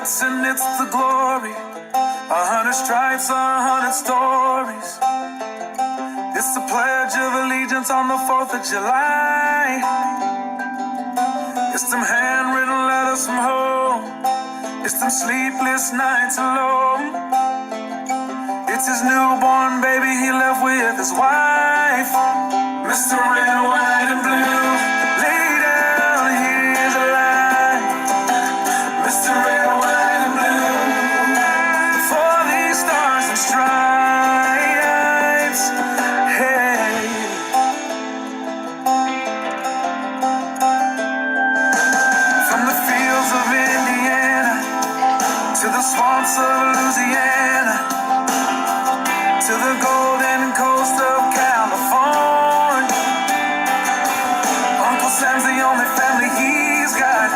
bullets and it's the glory. 100 stripes, 100 stories. It's the Pledge of Allegiance on the 4th of July. It's them handwritten letters from home. It's them sleepless nights alone. It's his newborn baby he left with his wife. Mr. Red, White, and Blue, lay down, here's a line. Mr. Red, White, and Blue, for these stars and stripes. Hey. From the fields of Indiana to the swamps of Louisiana, to the golden coast of California, Uncle Sam's the only family he's got.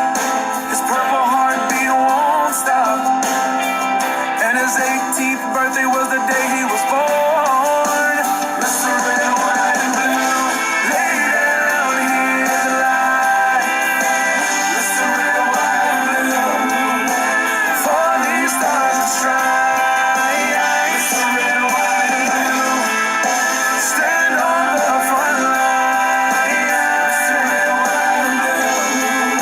His purple heartbeat won't stop, and his 18th birthday was the day he was born. Mr. Red, White, and Blue, lay down, here's a lie. Mr. Red, White, and Blue, for these stars and stripes. Mr. Red, White, and Blue, stand on the front line. Mr. Red, White, and Blue,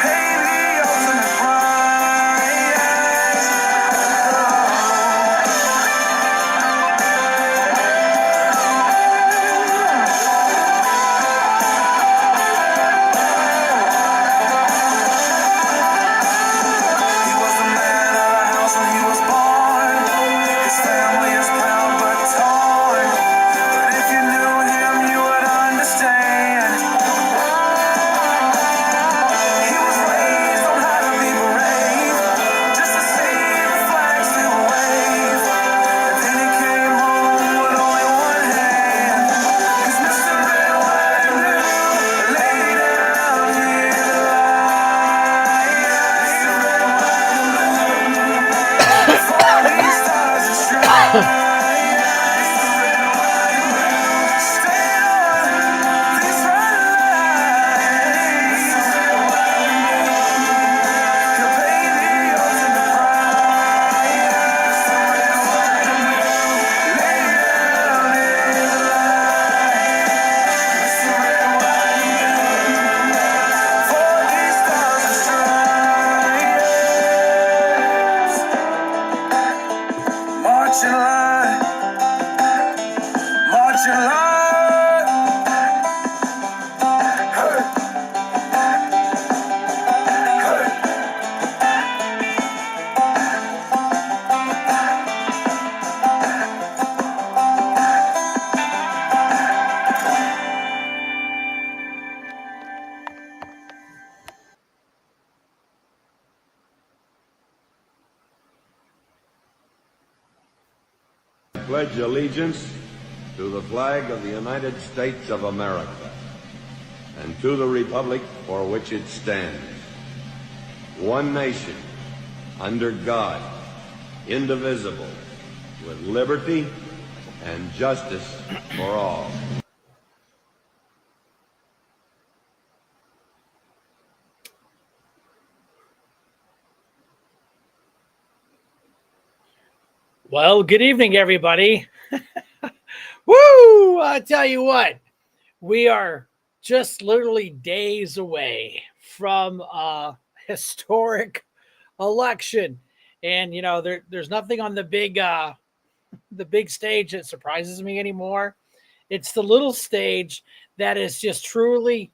pay the ultimate price. He was the man of the house when he was born. His family is proud but torn. But if you knew him, you would understand. He was raised on how to be brave, just to see the flag still wave. And then he came home with only one hand. 'Cause Mr. Red, White, and Blue, lay down, here's a lie. Mr. Red, White, and Blue, for these stars and stripes. Mr. Red, White, and Blue, stay on this front line. Mr. Red, White, and Blue, he'll pay the ultimate price. Mr. Red, White, and Blue, lay down, here's a lie. Mr. Red, White, and Blue, for these stars and stripes. March in line, march in line. Hey, hey. Pledge allegiance to the flag of the United States of America and to the republic for which it stands, one nation, under God, indivisible, with liberty and justice for all. Well, good evening, everybody. Woo! I tell you what, we are just literally days away from a historic election, and you know there's nothing on the big stage that surprises me anymore. It's the little stage that is just truly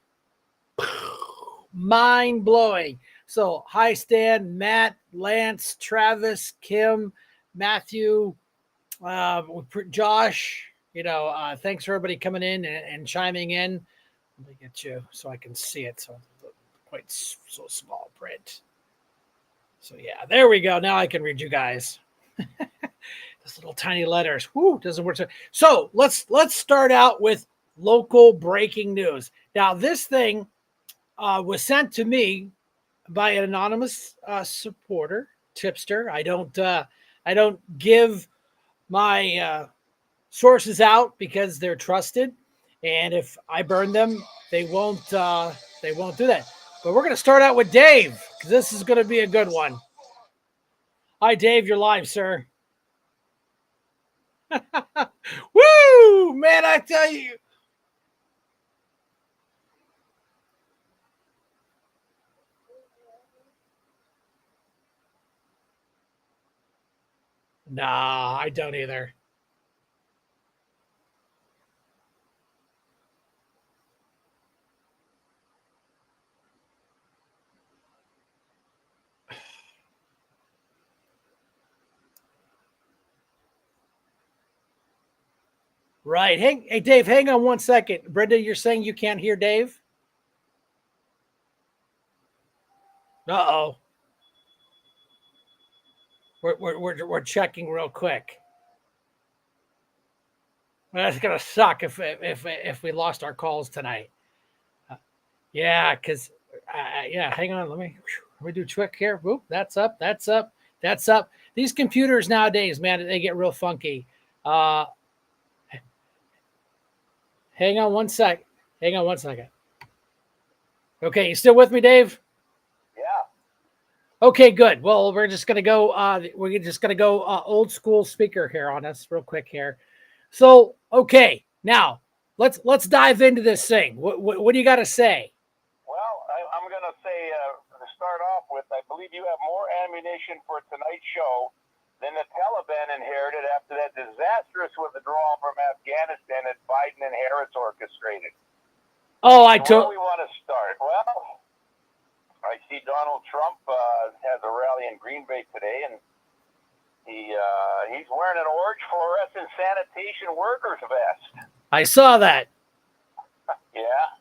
mind blowing. So, hi, Stan, Matt, Lance, Travis, Kim, Matthew, Josh, thanks for everybody coming in and chiming in. Let me get you so I can see it. So quite so small print. So yeah, there we go. Now I can read you guys. Those little tiny letters. Whoo, doesn't work. So let's start out with local breaking news. Now this thing was sent to me by an anonymous supporter, tipster. I don't give my sources out because they're trusted, and if I burn them, they won't do that. But we're going to start out with Dave because this is going to be a good one. Hi, Dave. You're live, sir. Woo, man! I tell you. Nah, I don't either. Right. Hey, Dave, hang on one second. Brenda, you're saying you can't hear Dave? Uh-oh. We're checking real quick. That's gonna suck if we lost our calls tonight. Yeah, because yeah, hang on. Let me do quick here. Whoop, that's up. That's up. That's up. These computers nowadays, man, they get real funky. Uh, hang on one sec. Hang on one second. Okay, you still with me, Dave? Yeah. Okay, good. Well, we're just gonna go. We're just gonna go old school speaker here on us, real quick here. So, okay, now let's dive into this thing. What do you got to say? Well, I'm going to say to start off with, I believe you have more ammunition for tonight's show than the Taliban inherited after that disastrous withdrawal from Afghanistan that Biden and Harris orchestrated. Oh, Where do we want to start? Well, I see Donald Trump has a rally in Green Bay today, and he's wearing an orange fluorescent sanitation workers vest. I saw that. Yeah.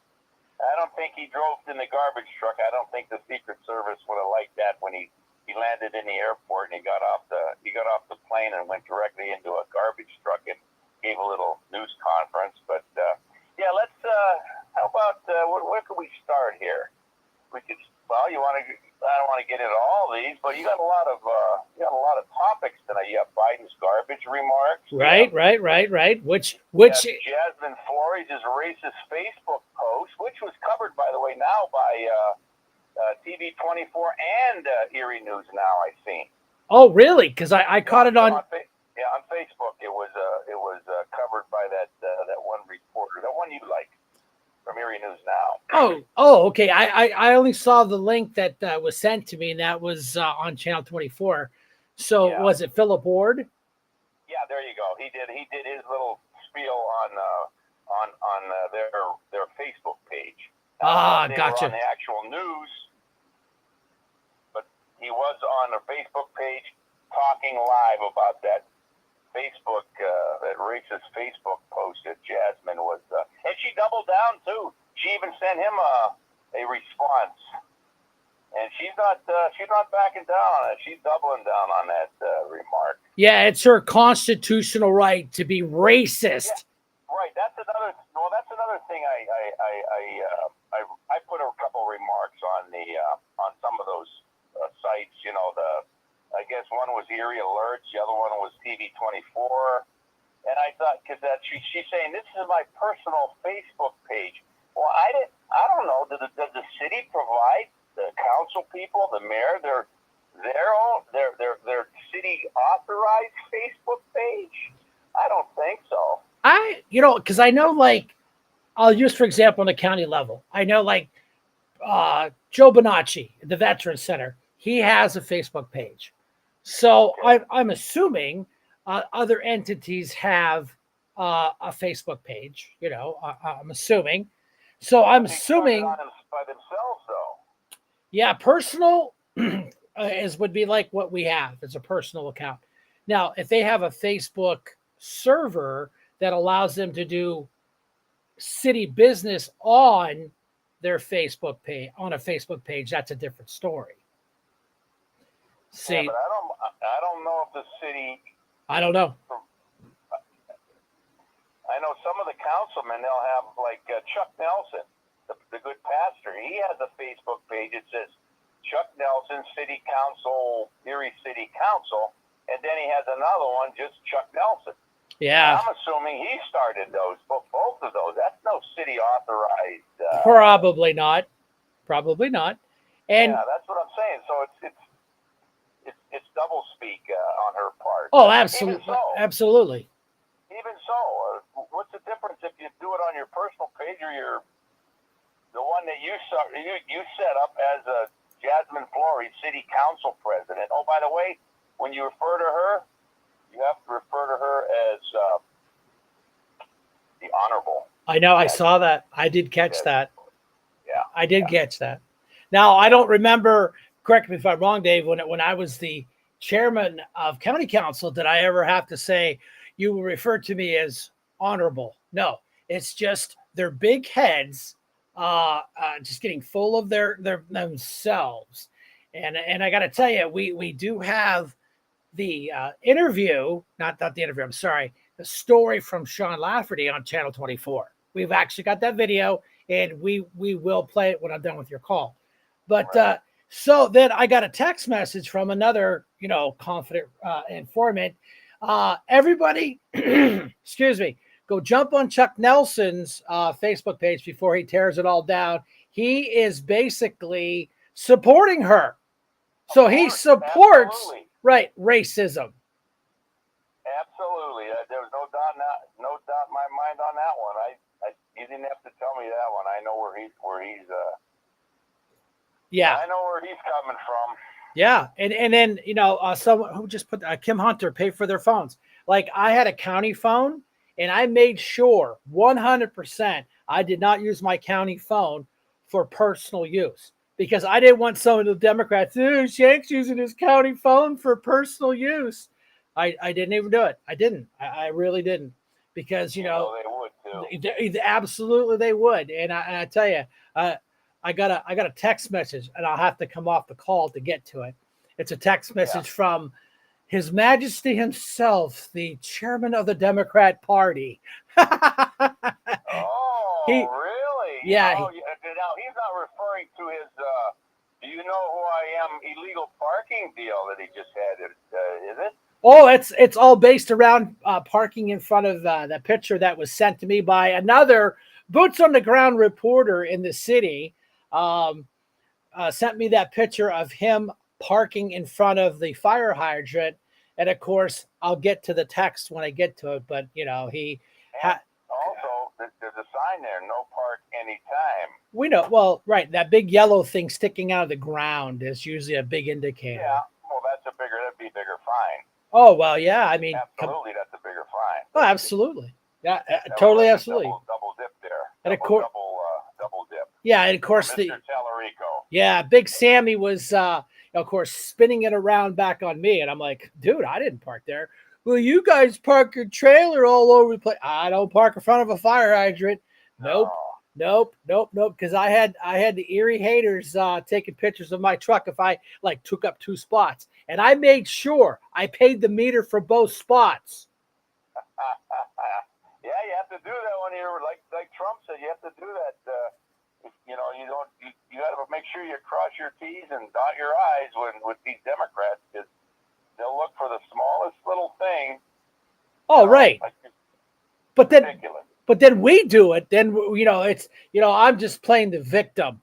I don't think he drove in the garbage truck. I don't think the Secret Service would have liked that when he landed in the airport and he got off the plane and went directly into a garbage truck and gave a little news conference. But yeah, let's. How about where can we start here? We could. Well, you want to. I don't want to get into all these, but you got a lot of topics tonight. You have Biden's garbage remarks. Right. Which Jasmine Flores' racist Facebook post, which was covered, by the way, now by TV 24 and Erie News Now. I've seen. Oh, really? Because I caught it on. On Facebook. It was covered by that one reporter, that one you like from Erie News Now. Oh, okay. I only saw the link that was sent to me, and that was on Channel 24. So Yeah. Was it Philip Ward? Yeah, there you go. He did his little spiel on their Facebook page. They Gotcha. were on the actual news, but he was on their Facebook page talking live about that Facebook, that racist Facebook post that Jasmine was, and she doubled down too. She even sent him a response, and she's not backing down on it. She's doubling down on that remark. Yeah, it's her constitutional right to be racist. Yeah, right. That's another thing. I put a couple remarks on on some of those sites. You know, I guess one was Erie Alerts, the other one was TV 24, and I thought, because she's saying this is my personal Facebook page. Well, I don't know. Does the city provide the council people, the mayor, their city authorized Facebook page? I don't think so. Because I know, like, I'll use, for example, on the county level, I know, like, Joe Bonacci, the Veterans Center, he has a Facebook page. So I'm assuming other entities have a Facebook page. I'm assuming. So I'm assuming by themselves, though. Yeah, personal would be like what we have as a personal account. Now, if they have a Facebook server that allows them to do city business on their Facebook page, on a Facebook page, that's a different story. See, yeah, but I don't know if the city. I don't know. I know some of the councilmen, they'll have, like Chuck Nelson, the good pastor. He has a Facebook page. It says Chuck Nelson, City Council, Erie City Council, and then he has another one, just Chuck Nelson. Yeah. I'm assuming he started those, both of those. That's no city authorized. Probably not. And yeah, that's what I'm saying. So it's doublespeak on her part. Oh, Even absolutely, so, absolutely. What's the difference if you do it on your personal page or the one that you set up as a Jasmine Flory City Council President? Oh, by the way, when you refer to her, you have to refer to her as the Honorable. I know. I saw that. I did catch that. Yeah, I did catch that. Now, I don't remember, correct me if I'm wrong, Dave, when I was the chairman of county council, did I ever have to say, you will refer to me as honorable? No, it's just their big heads just getting full of their themselves. And I got to tell you, we do have the interview, not the interview, I'm sorry, the story from Sean Lafferty on Channel 24. We've actually got that video, and we will play it when I'm done with your call. But so then I got a text message from another, confident informant. Everybody, excuse me, go jump on Chuck Nelson's Facebook page before he tears it all down. He is basically supporting her. So he supports, absolutely. right, racism. Absolutely. There was no doubt in my mind on that one. You didn't have to tell me that one. I know where he's. Yeah. I know where he's coming from. Yeah, and then someone who just put Kim Hunter pay for their phones. Like I had a county phone, and I made sure 100% I did not use my county phone for personal use because I didn't want some of the Democrats. Shank's using his county phone for personal use. I didn't even do it. I didn't. I really didn't because they would too. Absolutely they would. And I tell you. I got a text message, and I'll have to come off the call to get to it. It's a text message from His Majesty himself, the chairman of the Democrat Party. Really? Yeah. Now he's not referring to his. Do you know who I am? Illegal parking deal that he just had. Is it? Oh, it's all based around parking in front of the picture that was sent to me by another boots on the ground reporter in the city. Sent me that picture of him parking in front of the fire hydrant. And of course, I'll get to the text when I get to it. But, he also, there's a sign there, no park anytime. We know. Well, right. That big yellow thing sticking out of the ground is usually a big indicator. Yeah. Well, that'd be a bigger fine. Oh, well, yeah. I mean, absolutely, that's a bigger fine. Oh, absolutely. Yeah, totally, absolutely. Double dip there. And of course, double dip. Yeah, and of course Mr. Tallarico. Yeah, Big Sammy was, of course, spinning it around back on me, and I'm like, dude, I didn't park there. Well, you guys park your trailer all over the place. I don't park in front of a fire hydrant. Nope. Because I had the Erie haters taking pictures of my truck if I took up 2 spots, and I made sure I paid the meter for both spots. Yeah, you have to do that when you're like Trump said. You have to do that. You got to make sure you cross your T's and dot your I's with these Democrats, because they'll look for the smallest little thing. Oh, right. But then, ridiculous. But then we do it. Then it's I'm just playing the victim.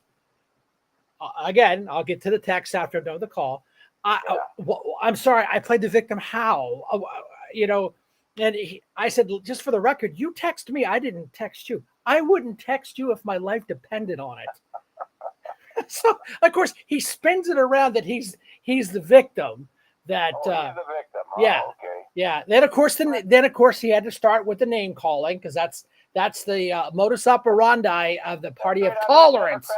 Again, I'll get to the text after I'm done with the call. I'm sorry, I played the victim. How? And I said, just for the record, you text me. I didn't text you. I wouldn't text you if my life depended on it. So, of course, he spins it around that he's the victim. That he's the victim. Yeah. Okay. Yeah. Then of course he had to start with the name calling, because that's the modus operandi of the party of tolerance.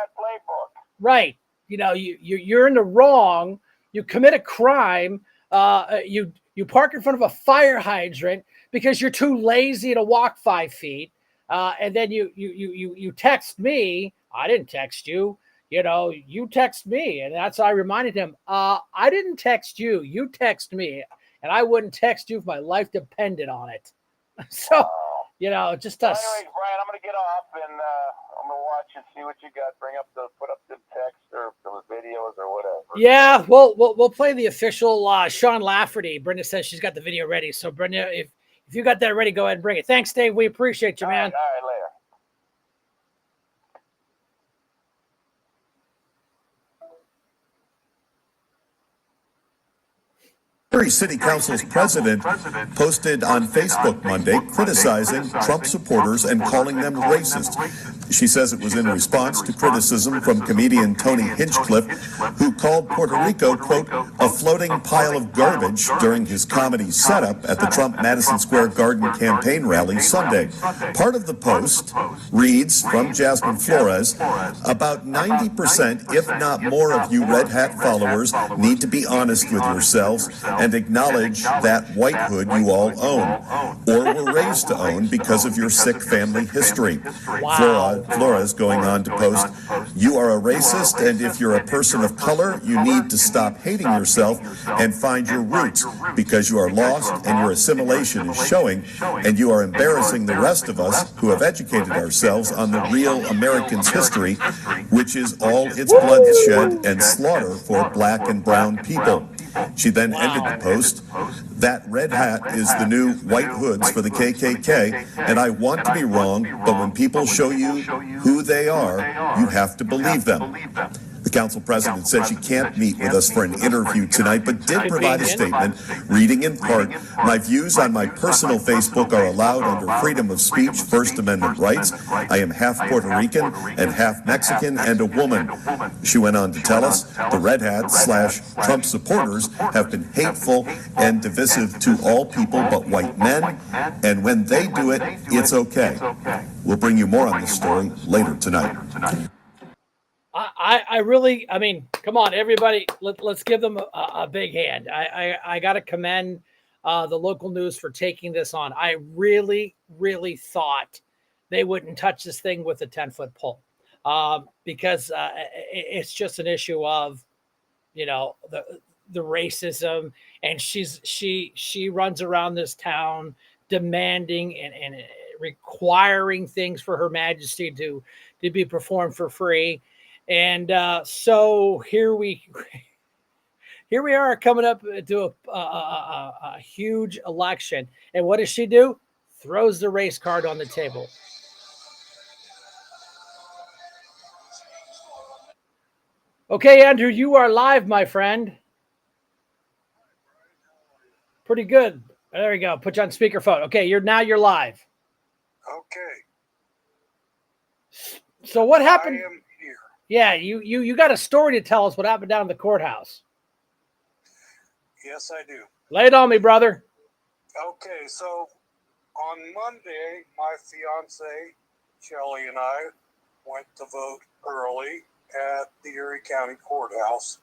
Right. You're in the wrong. You commit a crime. You park in front of a fire hydrant because you're too lazy to walk 5 feet. And then you text me. I didn't text you. You text me. And that's how I reminded him. I didn't text you. You text me. And I wouldn't text you if my life depended on it. So, just us. Anyways, Brian, I'm going to get off and I'm going to watch and see what you got. Put up the text or the videos or whatever. Yeah, we'll play the official Sean Lafferty. Brenda says she's got the video ready. So, Brenda, if you got that ready, go ahead and bring it. Thanks, Dave. We appreciate you, man. All right, later. Missouri City Council's president posted on Facebook Monday criticizing Trump supporters and calling them racist. She says it was in response to criticism from comedian Tony Hinchcliffe, who called Puerto Rico, quote, a floating pile of garbage during his comedy setup at the Trump Madison Square Garden campaign rally Sunday. Part of the post reads from Jasmine Flores, about 90%, if not more, of you Red Hat followers need to be honest with yourselves and acknowledge that whitehood you all own, or were raised to own because of your sick family history. Flores going on to post, you are a racist, and if you're a person of color, you need to stop hating yourself and find your roots, because you are lost and your assimilation is showing, and you are embarrassing the rest of us who have educated ourselves on the real American's history, which is all its bloodshed and slaughter for black and brown people. She then ended the post, that red hat is the new white hoods for the KKK, and I want to be wrong, but when people show you who they are, you have to believe them. The council president said she can't meet with us for an interview tonight, but did provide a statement reading in part, my views on my personal Facebook are allowed under freedom of speech, First Amendment rights. I am half Puerto Rican and half Mexican and a woman. She went on to tell us the Red Hat/Trump supporters have been hateful and divisive to all people but white men, and when they do it, it's okay. We'll bring you more on this story later tonight. I mean, come on, everybody, let's give them a big hand. I got to commend the local news for taking this on. I really, really thought they wouldn't touch this thing with a 10-foot pole because it's just an issue of, you know, the racism, and she runs around this town demanding and requiring things for Her Majesty to be performed for free. And so here we are coming up to a huge election. And what does she do? Throws the race card on the table. Okay, Andrew, you are live, my friend. Pretty good. There we go. Put you on speakerphone. Okay, you're live. Okay. So what happened? I am here. Yeah, you got a story to tell us what happened down in the courthouse. Yes, I do. Lay it on me, brother. Okay, so on Monday, my fiance, Shelly, and I went to vote early at the Erie County Courthouse.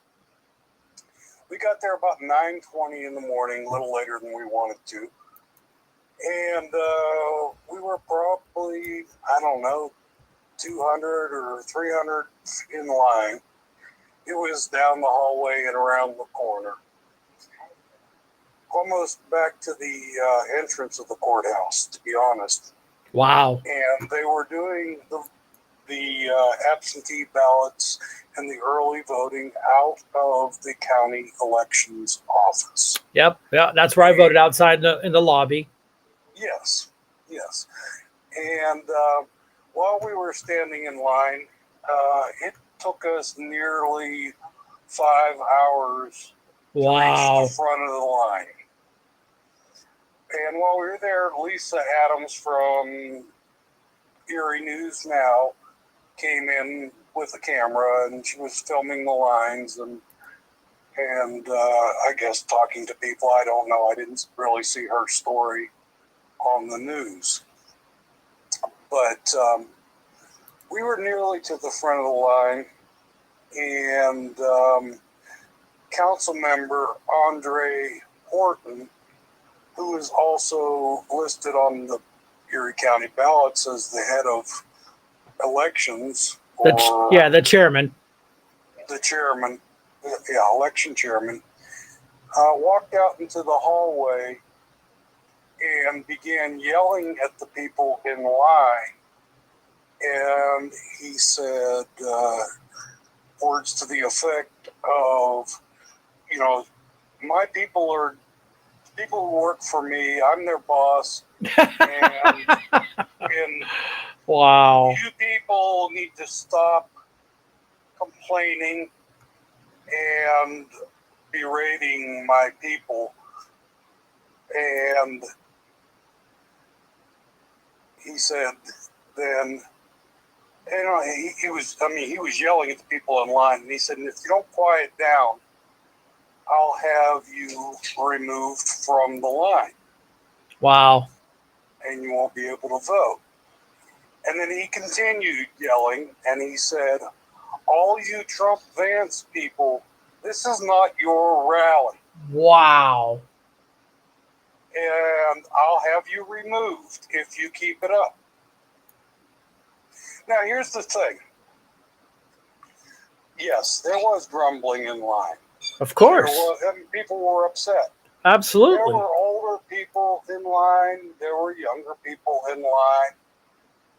We got there about 9:20 in the morning, a little later than we wanted to. And we were probably, 200 or 300 in line. It was down the hallway and around the corner. Almost back to the entrance of the courthouse, to be honest. Wow. And they were doing the absentee ballots and the early voting out of the county elections office. Yep. Yeah, that's where I voted, outside in the lobby. Yes. And while we were standing in line, it took us nearly 5 hours to reach the front of the line. And while we were there, Lisa Adams from Erie News Now came in with a camera, and she was filming the lines and I guess talking to people. I don't know. I didn't really see her story on the news. But we were nearly to the front of the line, and council member Andre Horton, who is also listed on the Erie County ballots as the head of elections. The chairman. The chairman, election chairman, walked out into the hallway and began yelling at the people in line. And he said words to the effect of, my people are people who work for me. I'm their boss. and wow. You people need to stop complaining and berating my people. And he said then, he was yelling at the people in line, and he said, if you don't quiet down, I'll have you removed from the line. Wow. And you won't be able to vote. And then he continued yelling, and he said, all you Trump Vance people, this is not your rally. Wow. And I'll have you removed if you keep it up. Now, here's the thing. Yes, there was grumbling in line. Of course. People were upset. Absolutely. There were older people in line. There were younger people in line.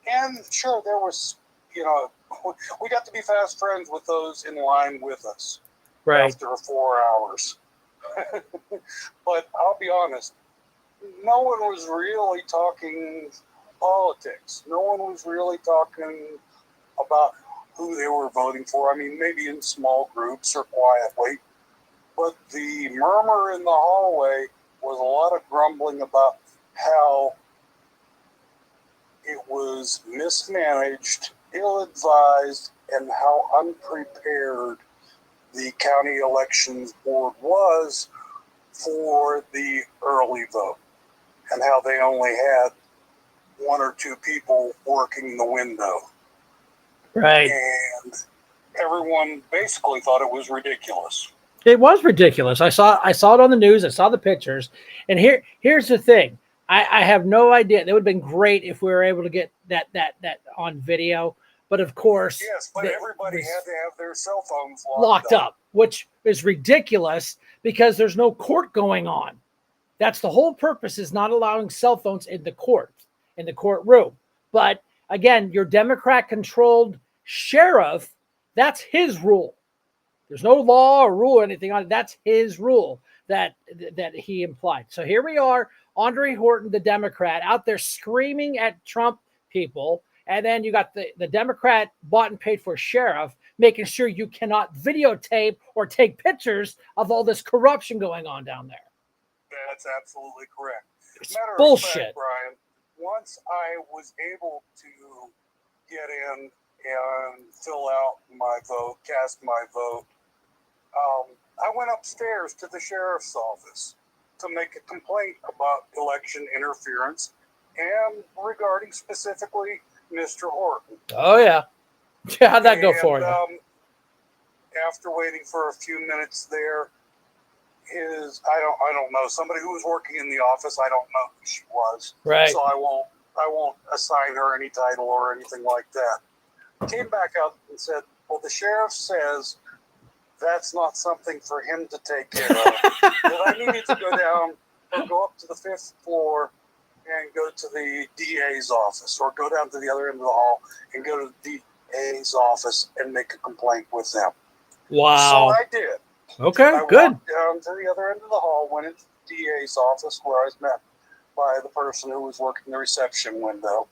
And sure, there was, we got to be fast friends with those in line with us. Right. After 4 hours. But I'll be honest, no one was really talking politics. No one was really talking about who they were voting for. I mean, maybe in small groups or quietly. But the murmur in the hallway was a lot of grumbling about how it was mismanaged, ill-advised, and how unprepared the county elections board was for the early vote, and how they only had 1 or 2 people working the window. Right. And everyone basically thought it was ridiculous. It was ridiculous. I saw it on the news. I saw the pictures. And here's the thing. I have no idea. It would have been great if we were able to get that on video. But of course, yes, but everybody had to have their cell phones locked up, which is ridiculous because there's no court going on. That's the whole purpose, is not allowing cell phones in the courtroom. But again, your Democrat-controlled sheriff, that's his rule. There's no law or rule or anything on it. That's his rule that he implied. So here we are, Andre Horton, the Democrat, out there screaming at Trump people. And then you got the Democrat bought and paid for sheriff making sure you cannot videotape or take pictures of all this corruption going on down there. That's absolutely correct. It's Matter bullshit. of fact, Brian, once I was able to get in and fill out my vote, cast my vote, I went upstairs to the sheriff's office to make a complaint about election interference and regarding specifically Mr. Horton. Oh, yeah. How'd that go for you? After waiting for a few minutes there, I don't know, somebody who was working in the office, I don't know who she was. Right. So I won't assign her any title or anything like that. Came back out and said, well, the sheriff says that's not something for him to take care of. That I needed to go up to the 5th floor and go to the DA's office, or go down to the other end of the hall and go to the DA's office and make a complaint with them. Wow. So I did. Okay, I good. walked down to the other end of the hall, went into the DA's office where I was met by the person who was working the reception window.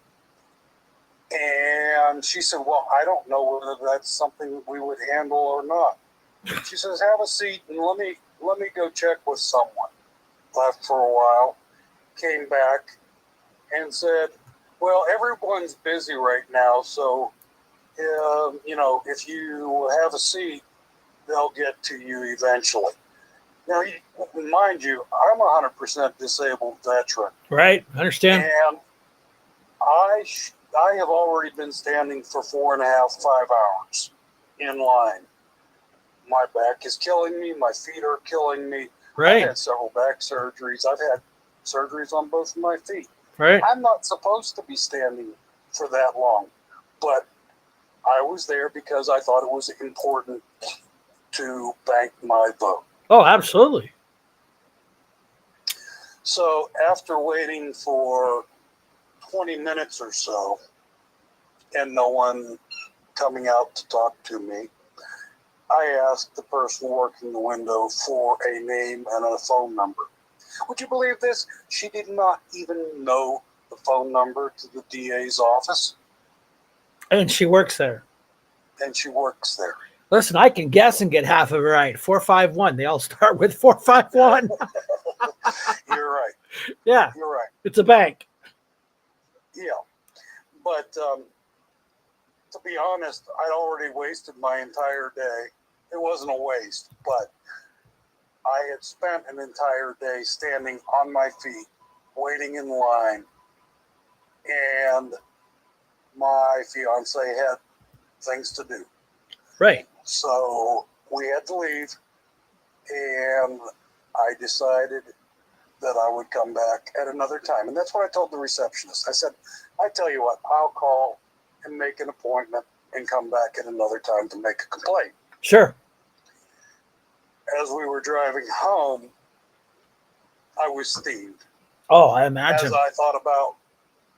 And she said, well, I don't know whether that's something we would handle or not. She says, have a seat and let me go check with someone. Left for a while, came back and said, well, everyone's busy right now, so, if you have a seat, they'll get to you eventually. Now, mind you, I'm a 100% disabled veteran. Right, I understand. And I have already been standing for 4.5, 5 hours in line. My back is killing me. My feet are killing me. Right. I've had several back surgeries. I've had surgeries on both of my feet. Right. I'm not supposed to be standing for that long, but I was there because I thought it was important to bank my vote. Oh, absolutely. So after waiting for 20 minutes or so and no one coming out to talk to me, I asked the person working the window for a name and a phone number. Would you believe this? She did not even know the phone number to the DA's office. And she works there. And she works there. Listen, I can guess and get half of it right. 451. They all start with 451. You're right. Yeah, You're right. it's a bank. Yeah. But to be honest, I'd already wasted my entire day. It wasn't a waste, but I had spent an entire day standing on my feet, waiting in line, and my fiance had things to do. Right. So we had to leave, and I decided that I would come back at another time. And that's what I told the receptionist. I said, I tell you what, I'll call and make an appointment and come back at another time to make a complaint. Sure. As we were driving home, I was steamed. Oh, I imagine. As I thought about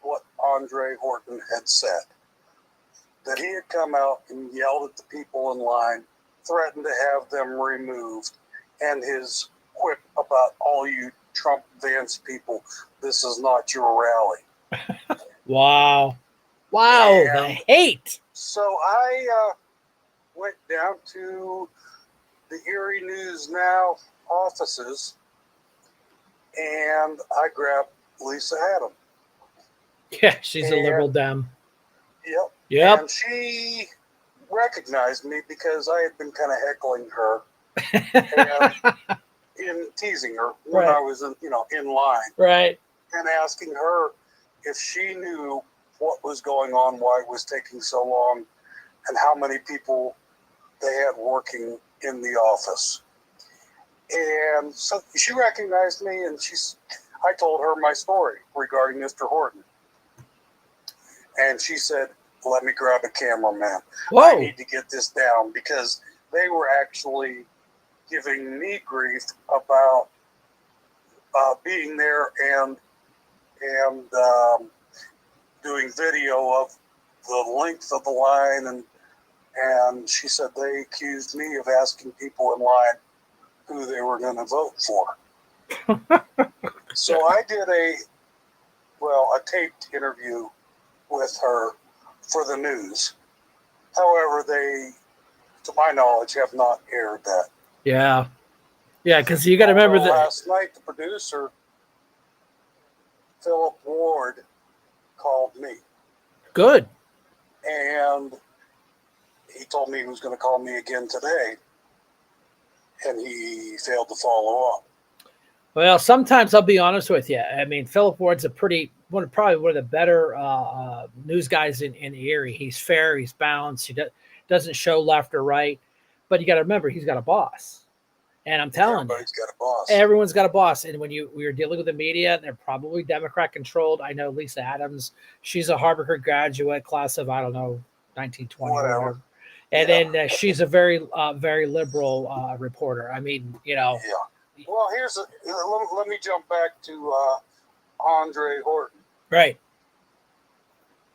what Andre Horton had said, that he had come out and yelled at the people in line, threatened to have them removed, and his quip about all you Trump Vance people, this is not your rally. Wow. Wow, And the hate. so I went down to the Erie News Now offices, and I grabbed Lisa Adam. Yeah, she's a liberal Dem. Yep. Yep. And she recognized me because I had been kind of heckling her and in teasing her when Right. I was in line, Right. and asking her if she knew what was going on, why it was taking so long, and how many people they had working in the office. And so she recognized me, and I told her my story regarding Mr. Horton. And she said, let me grab a cameraman. Whoa. I need to get this down, because they were actually giving me grief about being there and doing video of the length of the line, and she said they accused me of asking people in line who they were going to vote for. So I did a taped interview with her for the news. However, they, to my knowledge, have not aired that. Yeah. Yeah, because you got to remember that. Last night, the producer, Philip Ward, called me. Good. And he told me he was going to call me again today. And he failed to follow up. Well, sometimes I'll be honest with you. I mean, Philip Ward's probably one of the better news guys in Erie. He's fair, he's balanced, he doesn't show left or right. But you got to remember, he's got a boss. And I'm telling you, everybody's got a boss. Everyone's got a boss. And when we're dealing with the media, they're probably Democrat controlled. I know Lisa Adams, she's a Harvard graduate, class of, I don't know, 1920 or whatever. And then she's a very liberal reporter. I mean, Yeah. Well, let me jump back to Andre Horton. Right.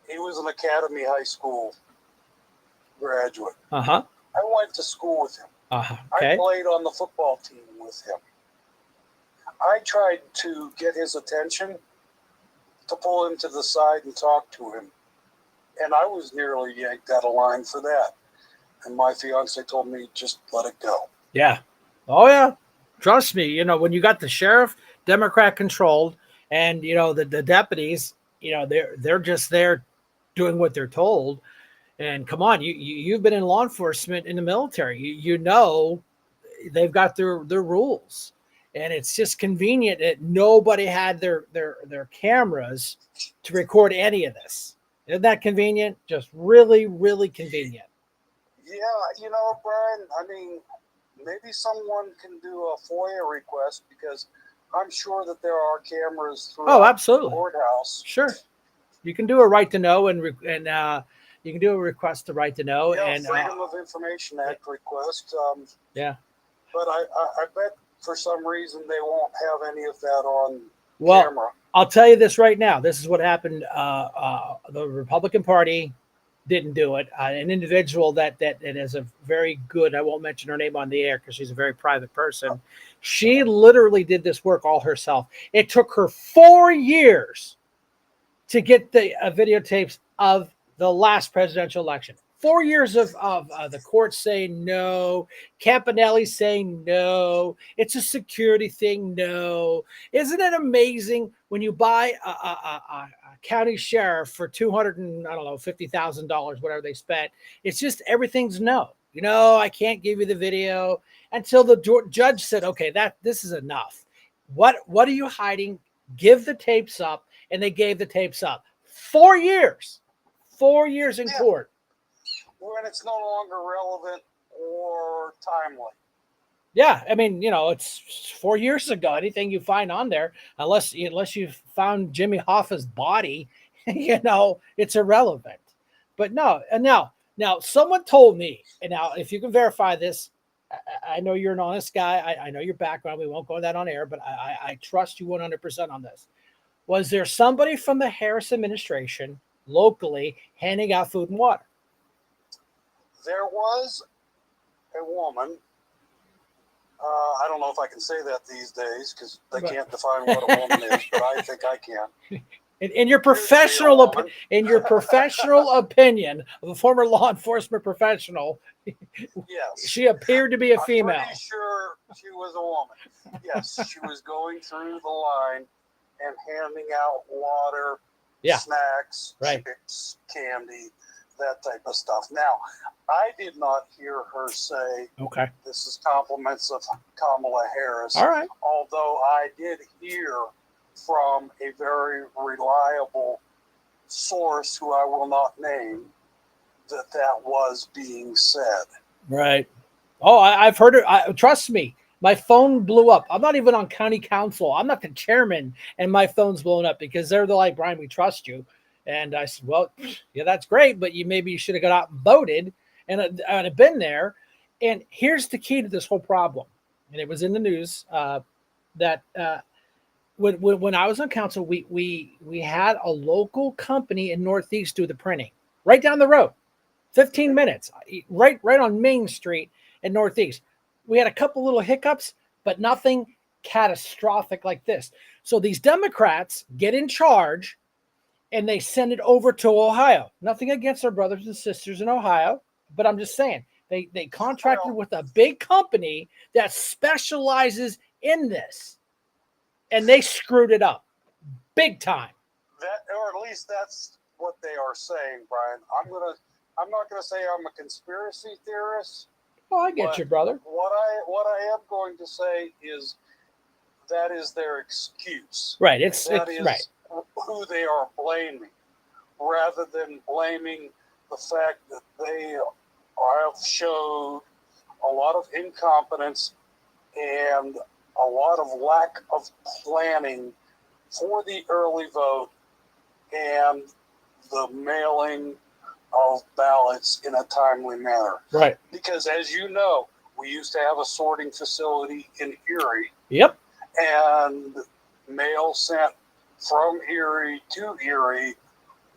He was an Academy High School graduate. Uh-huh. I went to school with him. Uh-huh. Okay. I played on the football team with him. I tried to get his attention, to pull him to the side and talk to him. And I was nearly yanked out of line for that. And my fiance told me, just let it go. Yeah. Oh, yeah. Trust me, when you got the sheriff, Democrat controlled, and, the deputies, they're just there doing what they're told. And come on, you've been in law enforcement in the military. You know they've got their rules. And it's just convenient that nobody had their cameras to record any of this. Isn't that convenient? Just really, really convenient. Yeah, Brian, I mean, maybe someone can do a FOIA request, because I'm sure that there are cameras throughout absolutely. the courthouse. Sure. You can do a right to know and you can do a request to right to know. Yeah, and Freedom of Information Act request. Yeah. But I bet for some reason they won't have any of that on camera. I'll tell you this right now. This is what happened. The Republican Party didn't do it. An individual that is a very good, I won't mention her name on the air because she's a very private person. She literally did this work all herself. It took her 4 years to get the videotapes of the last presidential election. 4 years of the court saying no, Campanelli saying no, it's a security thing, no. Isn't it amazing when you buy a county sheriff for 200 and I don't know $50,000, whatever they spent? It's just everything's no. You know, I can't give you the video until the judge said, okay, this is enough. What are you hiding? Give the tapes up, and they gave the tapes up. 4 years, 4 years in court. When it's no longer relevant or timely. Yeah, I mean, you know, it's 4 years ago. Anything you find on there, unless you found Jimmy Hoffa's body, you know, it's irrelevant. But no, and now someone told me, and now if you can verify this, I know you're an honest guy. I know your background. We won't go that on air, but I trust you 100% on this. Was there somebody from the Harris administration locally handing out food and water? There was a woman. I don't know if I can say that these days because they can't define what a woman is, but I think I can. In your professional opinion of a former law enforcement professional, yes, she appeared to be a female. I'm pretty sure she was a woman. Yes, she was going through the line and handing out water, snacks, chips, candy, that type of stuff. Now, I did not hear her say, okay, this is compliments of Kamala Harris. All right. Although I did hear from a very reliable source who I will not name that was being said. Right. Oh, I've heard it. Trust me, my phone blew up. I'm not even on county council. I'm not the chairman, and my phone's blown up because they're like, Brian, we trust you. And I said, well, yeah, that's great, but maybe you should have got out and voted, and I'd been there. And here's the key to this whole problem. And it was in the news that when I was on council, we had a local company in Northeast do the printing right down the road, 15 minutes, right on Main Street in Northeast. We had a couple little hiccups, but nothing catastrophic like this. So these Democrats get in charge, and they send it over to Ohio. Nothing against our brothers and sisters in Ohio, but I'm just saying they contracted with a big company that specializes in this, and they screwed it up big time. That, or at least that's what they are saying, Brian. I'm not gonna say I'm a conspiracy theorist. Oh, I get you, brother. What I am going to say is that is their excuse. Right. It's right. Who they are blaming, rather than blaming the fact that they have showed a lot of incompetence and a lot of lack of planning for the early vote and the mailing of ballots in a timely manner. Right. Because as you know, we used to have a sorting facility in Erie. Yep. And mail sent from Erie to Erie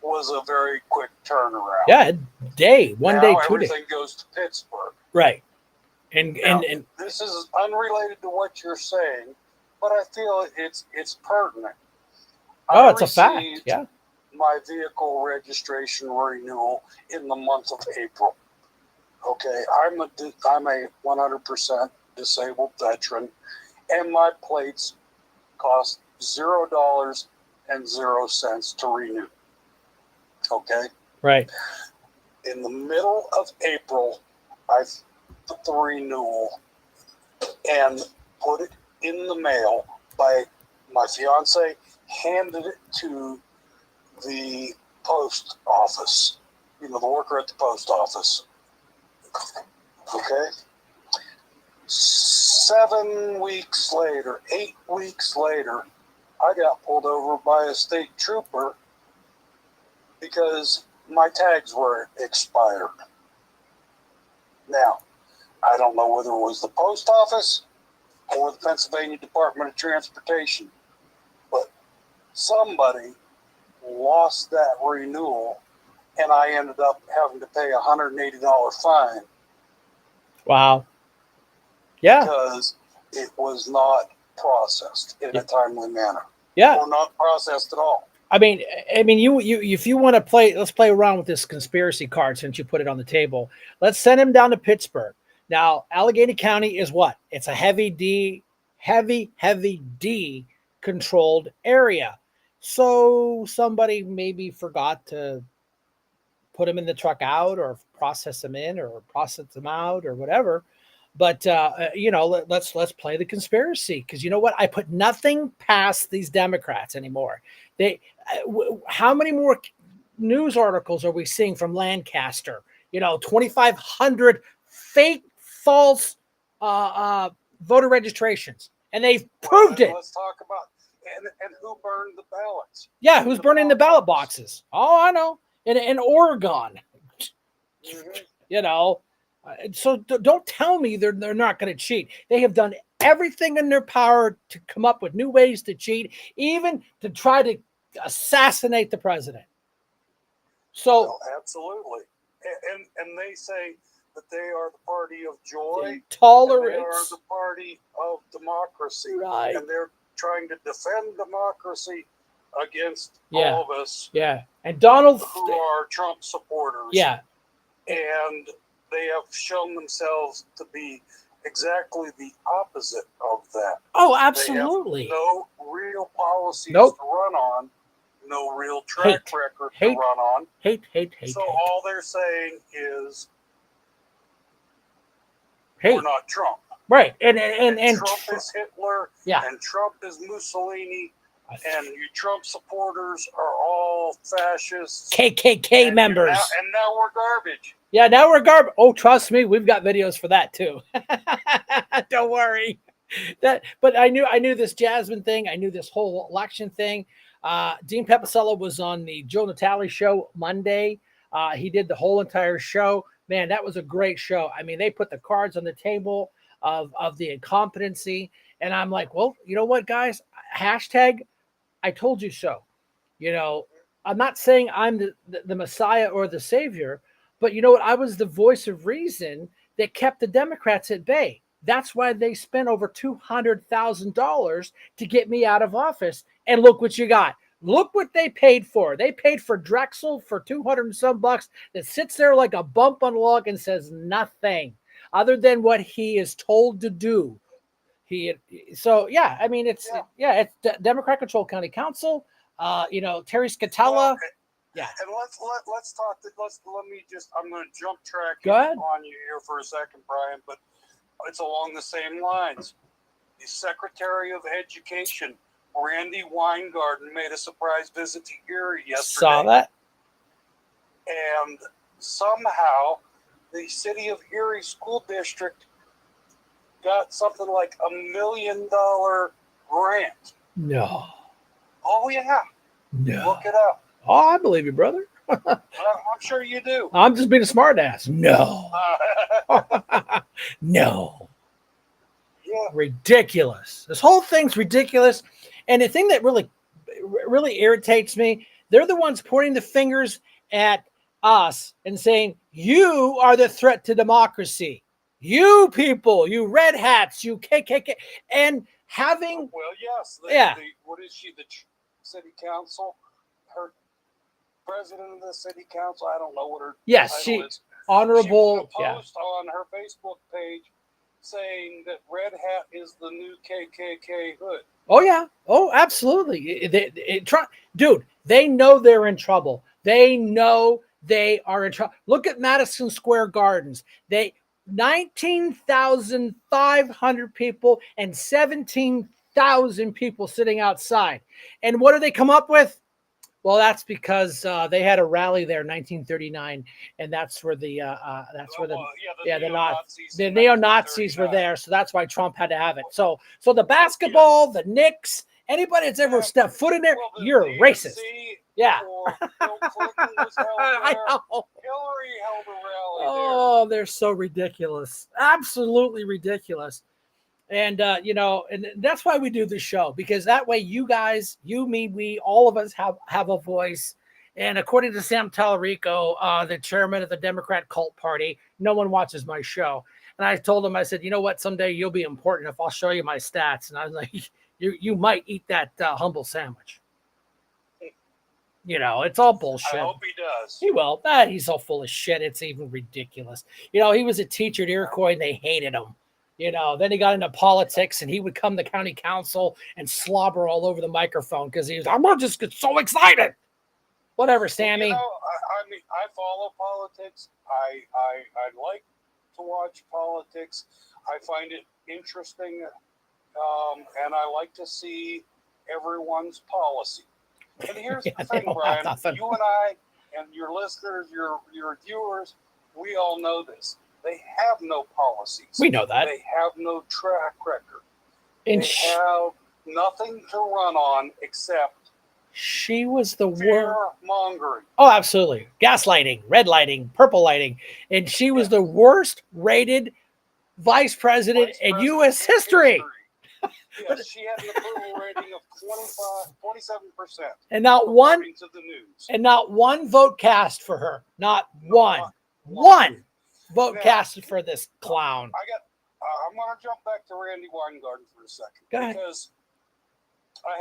was a very quick turnaround. Yeah, one day, 2 days. Everything goes to Pittsburgh. Right. And this is unrelated to what you're saying, but I feel it's pertinent. Oh, it's a fact. Yeah. My vehicle registration renewal in the month of April. Okay, I'm a 100% disabled veteran, and my plates cost $0.00 to renew. Okay. Right. In the middle of April, I put the renewal and put it in the mail by my fiance, handed it to the post office, the worker at the post office. Okay. 7 weeks later, 8 weeks later, I got pulled over by a state trooper because my tags were expired. Now, I don't know whether it was the post office or the Pennsylvania Department of Transportation, but somebody lost that renewal, and I ended up having to pay a $180 fine. Wow. Yeah. Because it was not processed in a timely manner. Yeah. Or not processed at all. I mean, you if you want to play, let's play around with this conspiracy card since you put it on the table. Let's send him down to Pittsburgh. Now, Allegheny County is what? It's a heavy D controlled area. So somebody maybe forgot to put him in the truck out or process him in or process him out or whatever. But let's play the conspiracy, because you know what? I put nothing past these Democrats anymore. How many more news articles are we seeing from Lancaster? 2,500 fake, false voter registrations, and they've proved it. Let's talk about and who burned the ballots. Yeah, who's burning the ballot boxes? Oh, I know. In Oregon, Mm-hmm. So don't tell me they're not going to cheat. They have done everything in their power to come up with new ways to cheat, even to try to assassinate the president. So Well, absolutely, and they say that they are the party of joy, tolerance. and they are the party of democracy, Right. and they're trying to defend democracy against Yeah. all of us Yeah, and Donald, who are Trump supporters. yeah, And they have shown themselves to be exactly the opposite of that. oh, They have absolutely. no real policies Nope. to run on, no real track Hate. record Hate. to run on. Hate. So all they're saying is Hate. we're not Trump. Right, and Trump is Hitler, Yeah. and Trump is Mussolini, and you Trump supporters are all fascists. KKK and members. now we're garbage. Yeah, now we're garbage. Oh, trust me, we've got videos for that too. Don't worry. But I knew this Jasmine thing. I knew this whole election thing. Dean Pepicello was on the Joe Natale show Monday. He did the whole entire show. Man, that was a great show. I mean, they put the cards on the table of the incompetency, and I'm like, well, you know what, guys? Hashtag, I told you so. I'm not saying I'm the Messiah or the Savior, but you know what? I was the voice of reason that kept the Democrats at bay. That's why they spent over $200,000 to get me out of office. And look what you got. Look what they paid for. They paid for Drexel for 200 and some bucks that sits there like a bump on a log and says nothing other than what he is told to do. I mean, it's Democrat controlled county council. Terry Scatella. Yeah. And let's talk. Let me just. I'm going to jump track Go ahead. on you here for a second, Brian. But it's along the same lines. The Secretary of Education, Randy Weingarten, made a surprise visit to Erie yesterday. Saw that. And somehow, the City of Erie School District got something like $1 million grant. No. Oh yeah. No. Look it up. Oh, I believe you, brother. I'm sure you do. I'm just being a smart ass. No. No. Yeah. Ridiculous. This whole thing's ridiculous. And the thing that really irritates me, they're the ones pointing the fingers at us and saying, you are the threat to democracy. You people, you red hats, you KKK. And having... Well, yes. What is she? The city council? Her president of the city council? I don't know what her title is. Honorable. She put a post on her Facebook page saying that red hat is the new KKK hood. Oh, yeah. Oh, absolutely. Dude, they know they're in trouble. They know they are in trouble. Look at Madison Square Gardens. 19,500 people and 17,000 people sitting outside. And what do they come up with? Well, that's because they had a rally there in 1939, and that's where the neo-Nazis were there. So that's why Trump had to have it. So the basketball, the Knicks, anybody that's ever stepped foot in there, you're a racist. Yeah. Bill Clinton was held there. I know. Hillary held a rally Oh, they're so ridiculous. Absolutely ridiculous. And, and that's why we do this show, because that way you guys, you, me, we, all of us have a voice. And according to Sam Tallarico, the chairman of the Democrat cult party, no one watches my show. And I told him, I said, you know what? Someday you'll be important if I'll show you my stats. And I was like, you might eat that humble sandwich. It's all bullshit. I hope he does. He will. He's all full of shit. It's even ridiculous. He was a teacher at Iroquois and they hated him. Then he got into politics and he would come to county council and slobber all over the microphone because I'm just get so excited. Whatever, Sammy. I mean, I follow politics. I like to watch politics. I find it interesting, and I like to see everyone's policy. And here's the thing, Brian. You and I and your listeners, your viewers, we all know this. They have no policies. We know that. They have no track record. And they have nothing to run on except she was the worst. Fear-mongering. Oh, absolutely. Gaslighting, red lighting, purple lighting. And she was the worst rated vice president in U.S. history. Yes, she had an approval rating of 27%. And not one, to the news. And not one vote cast for her. Not one. One vote casted for this clown. I'm going to jump back to Randy Weingarten for a second. Go ahead. Because I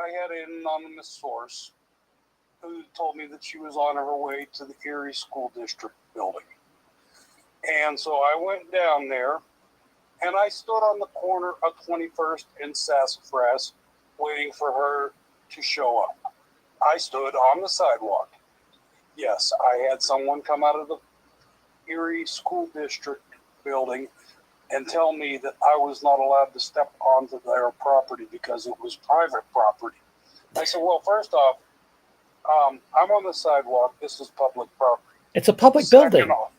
had an anonymous source who told me that she was on her way to the Erie School District building. And so I went down there and I stood on the corner of 21st and Sassafras waiting for her to show up. I stood on the sidewalk. Yes, I had someone come out of the Erie School District building and tell me that I was not allowed to step onto their property because it was private property. I said, well, first off, I'm on the sidewalk. This is public property. It's a public building. Off,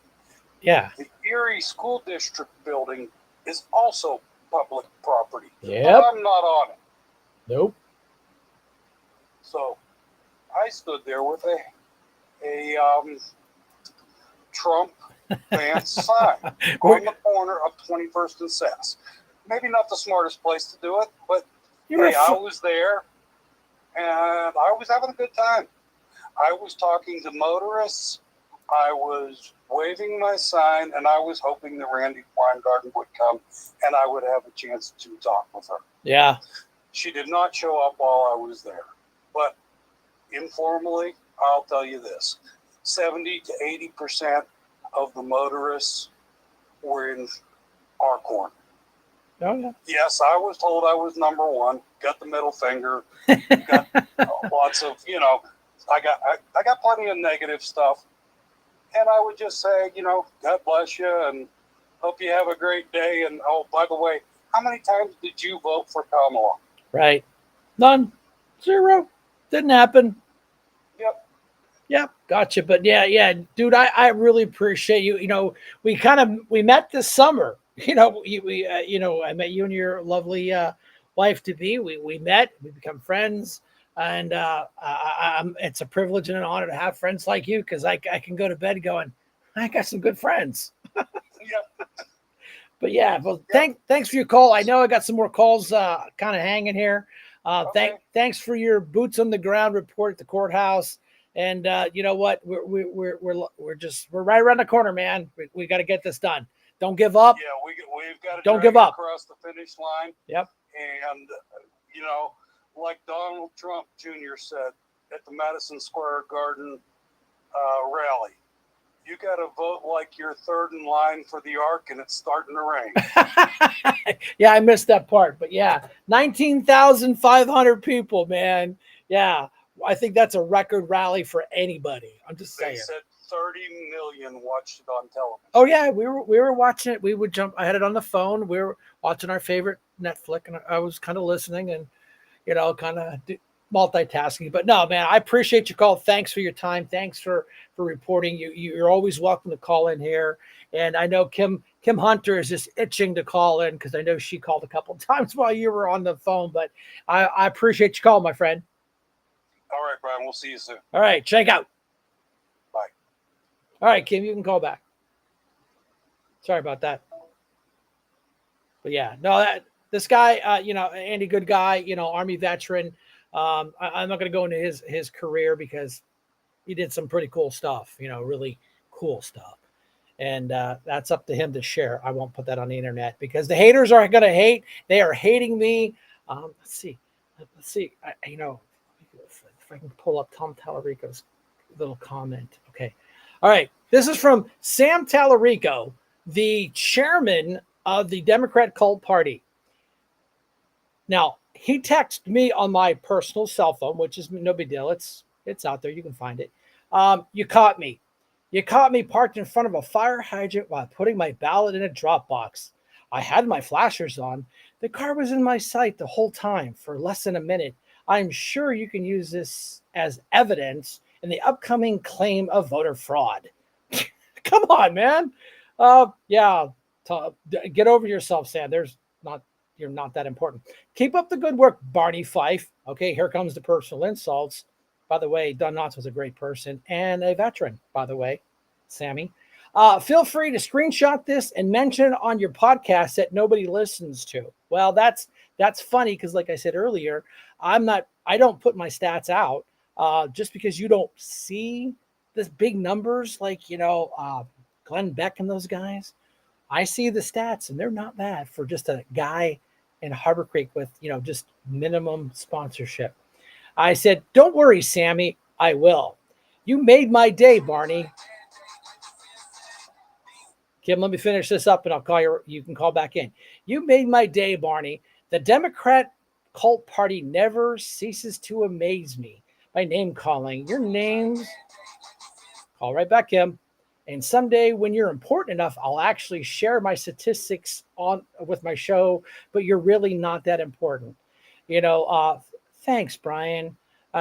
yeah. The Erie School District building is also public property. Yep. I'm not on it. Nope. So I stood there with a Trump fan sign on the corner of 21st and Sass. Maybe not the smartest place to do it, but I was there and I was having a good time. I was talking to motorists. I was waving my sign, and I was hoping that Randy Weingarten would come and I would have a chance to talk with her. Yeah. She did not show up while I was there. But informally, I'll tell you this. 70 to 80% of the motorists were in our corner. Oh, yeah. Yes, I was told I was number one. Got the middle finger. Got lots of, I got plenty of negative stuff. And I would just say, God bless you and hope you have a great day. And oh, by the way, how many times did you vote for Kamala? Right. None. Zero. Didn't happen. Yep. Gotcha. But yeah, dude, I really appreciate you. We met this summer. I met you and your lovely wife to be. We met. We become friends. And it's a privilege and an honor to have friends like you because I can go to bed going, I got some good friends. But yeah, well, thanks for your call. I know I got some more calls kind of hanging here. Okay. Thanks for your boots on the ground report at the courthouse. And you know what? We're right around the corner, man. We got to get this done. Don't give up. Yeah, we've got to don't give up across the finish line. Yep. And like Donald Trump Jr. said at the Madison Square Garden rally, you got to vote like you're third in line for the Ark and it's starting to rain. Yeah, I missed that part. But yeah, 19,500 people, man. Yeah, I think that's a record rally for anybody. I'm just saying. They said 30 million watched it on television. Oh yeah, we were watching it. We would jump. I had it on the phone. We were watching our favorite Netflix, and I was kind of listening and kind of multitasking. But no, man, I appreciate your call. Thanks for your time. Thanks for reporting. You're always welcome to call in here. And I know Kim Hunter is just itching to call in because I know she called a couple of times while you were on the phone. But I appreciate your call, my friend. All right, Brian. We'll see you soon. All right, check out. Bye. All right, Kim, you can call back. Sorry about that. But yeah, no, this guy, Andy, good guy, Army veteran. I'm not going to go into his career because he did some pretty cool stuff, really cool stuff. And that's up to him to share. I won't put that on the internet because the haters are going to hate. They are hating me. Let's see. if I can pull up Tom Tallarico's little comment. Okay. All right. This is from Sam Tallarico, the chairman of the Democrat cult party. Now, he texted me on my personal cell phone, which is no big deal. It's out there. You can find it. You caught me. You caught me parked in front of a fire hydrant while putting my ballot in a drop box. I had my flashers on. The car was in my sight the whole time for less than a minute. I'm sure you can use this as evidence in the upcoming claim of voter fraud. Come on, man. Yeah, get over yourself, Sam. You're not that important. Keep up the good work, Barney Fife. Okay, here comes the personal insults. By the way, Don Knotts was a great person and a veteran, by the way, Sammy. Feel free to screenshot this and mention it on your podcast that nobody listens to. Well, that's funny because, like I said earlier, I don't put my stats out just because you don't see this big numbers like Glenn Beck and those guys. I see the stats and they're not bad for just a guy in Harbor Creek with just minimum sponsorship. I said, "Don't worry, Sammy, I will." You made my day, Barney. Kim, let me finish this up and I'll call you. You can call back in. You made my day, Barney. The Democrat cult party never ceases to amaze me by name calling. Your names. Call right back, Kim. And someday when you're important enough, I'll actually share my statistics with my show, but you're really not that important. Thanks, Brian.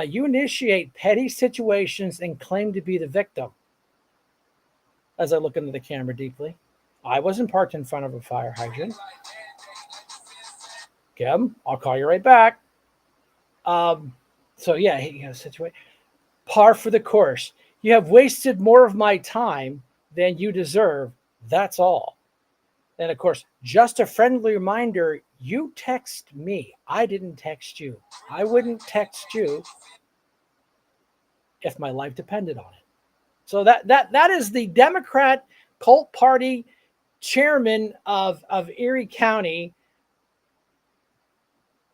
You initiate petty situations and claim to be the victim. As I look into the camera deeply, I wasn't parked in front of a fire hydrant. Kim, I'll call you right back. So yeah, situation. Par for the course. You have wasted more of my time than you deserve. That's all. And of course, just a friendly reminder, you text me. I didn't text you. I wouldn't text you if my life depended on it. So that is the Democrat cult party chairman of Erie County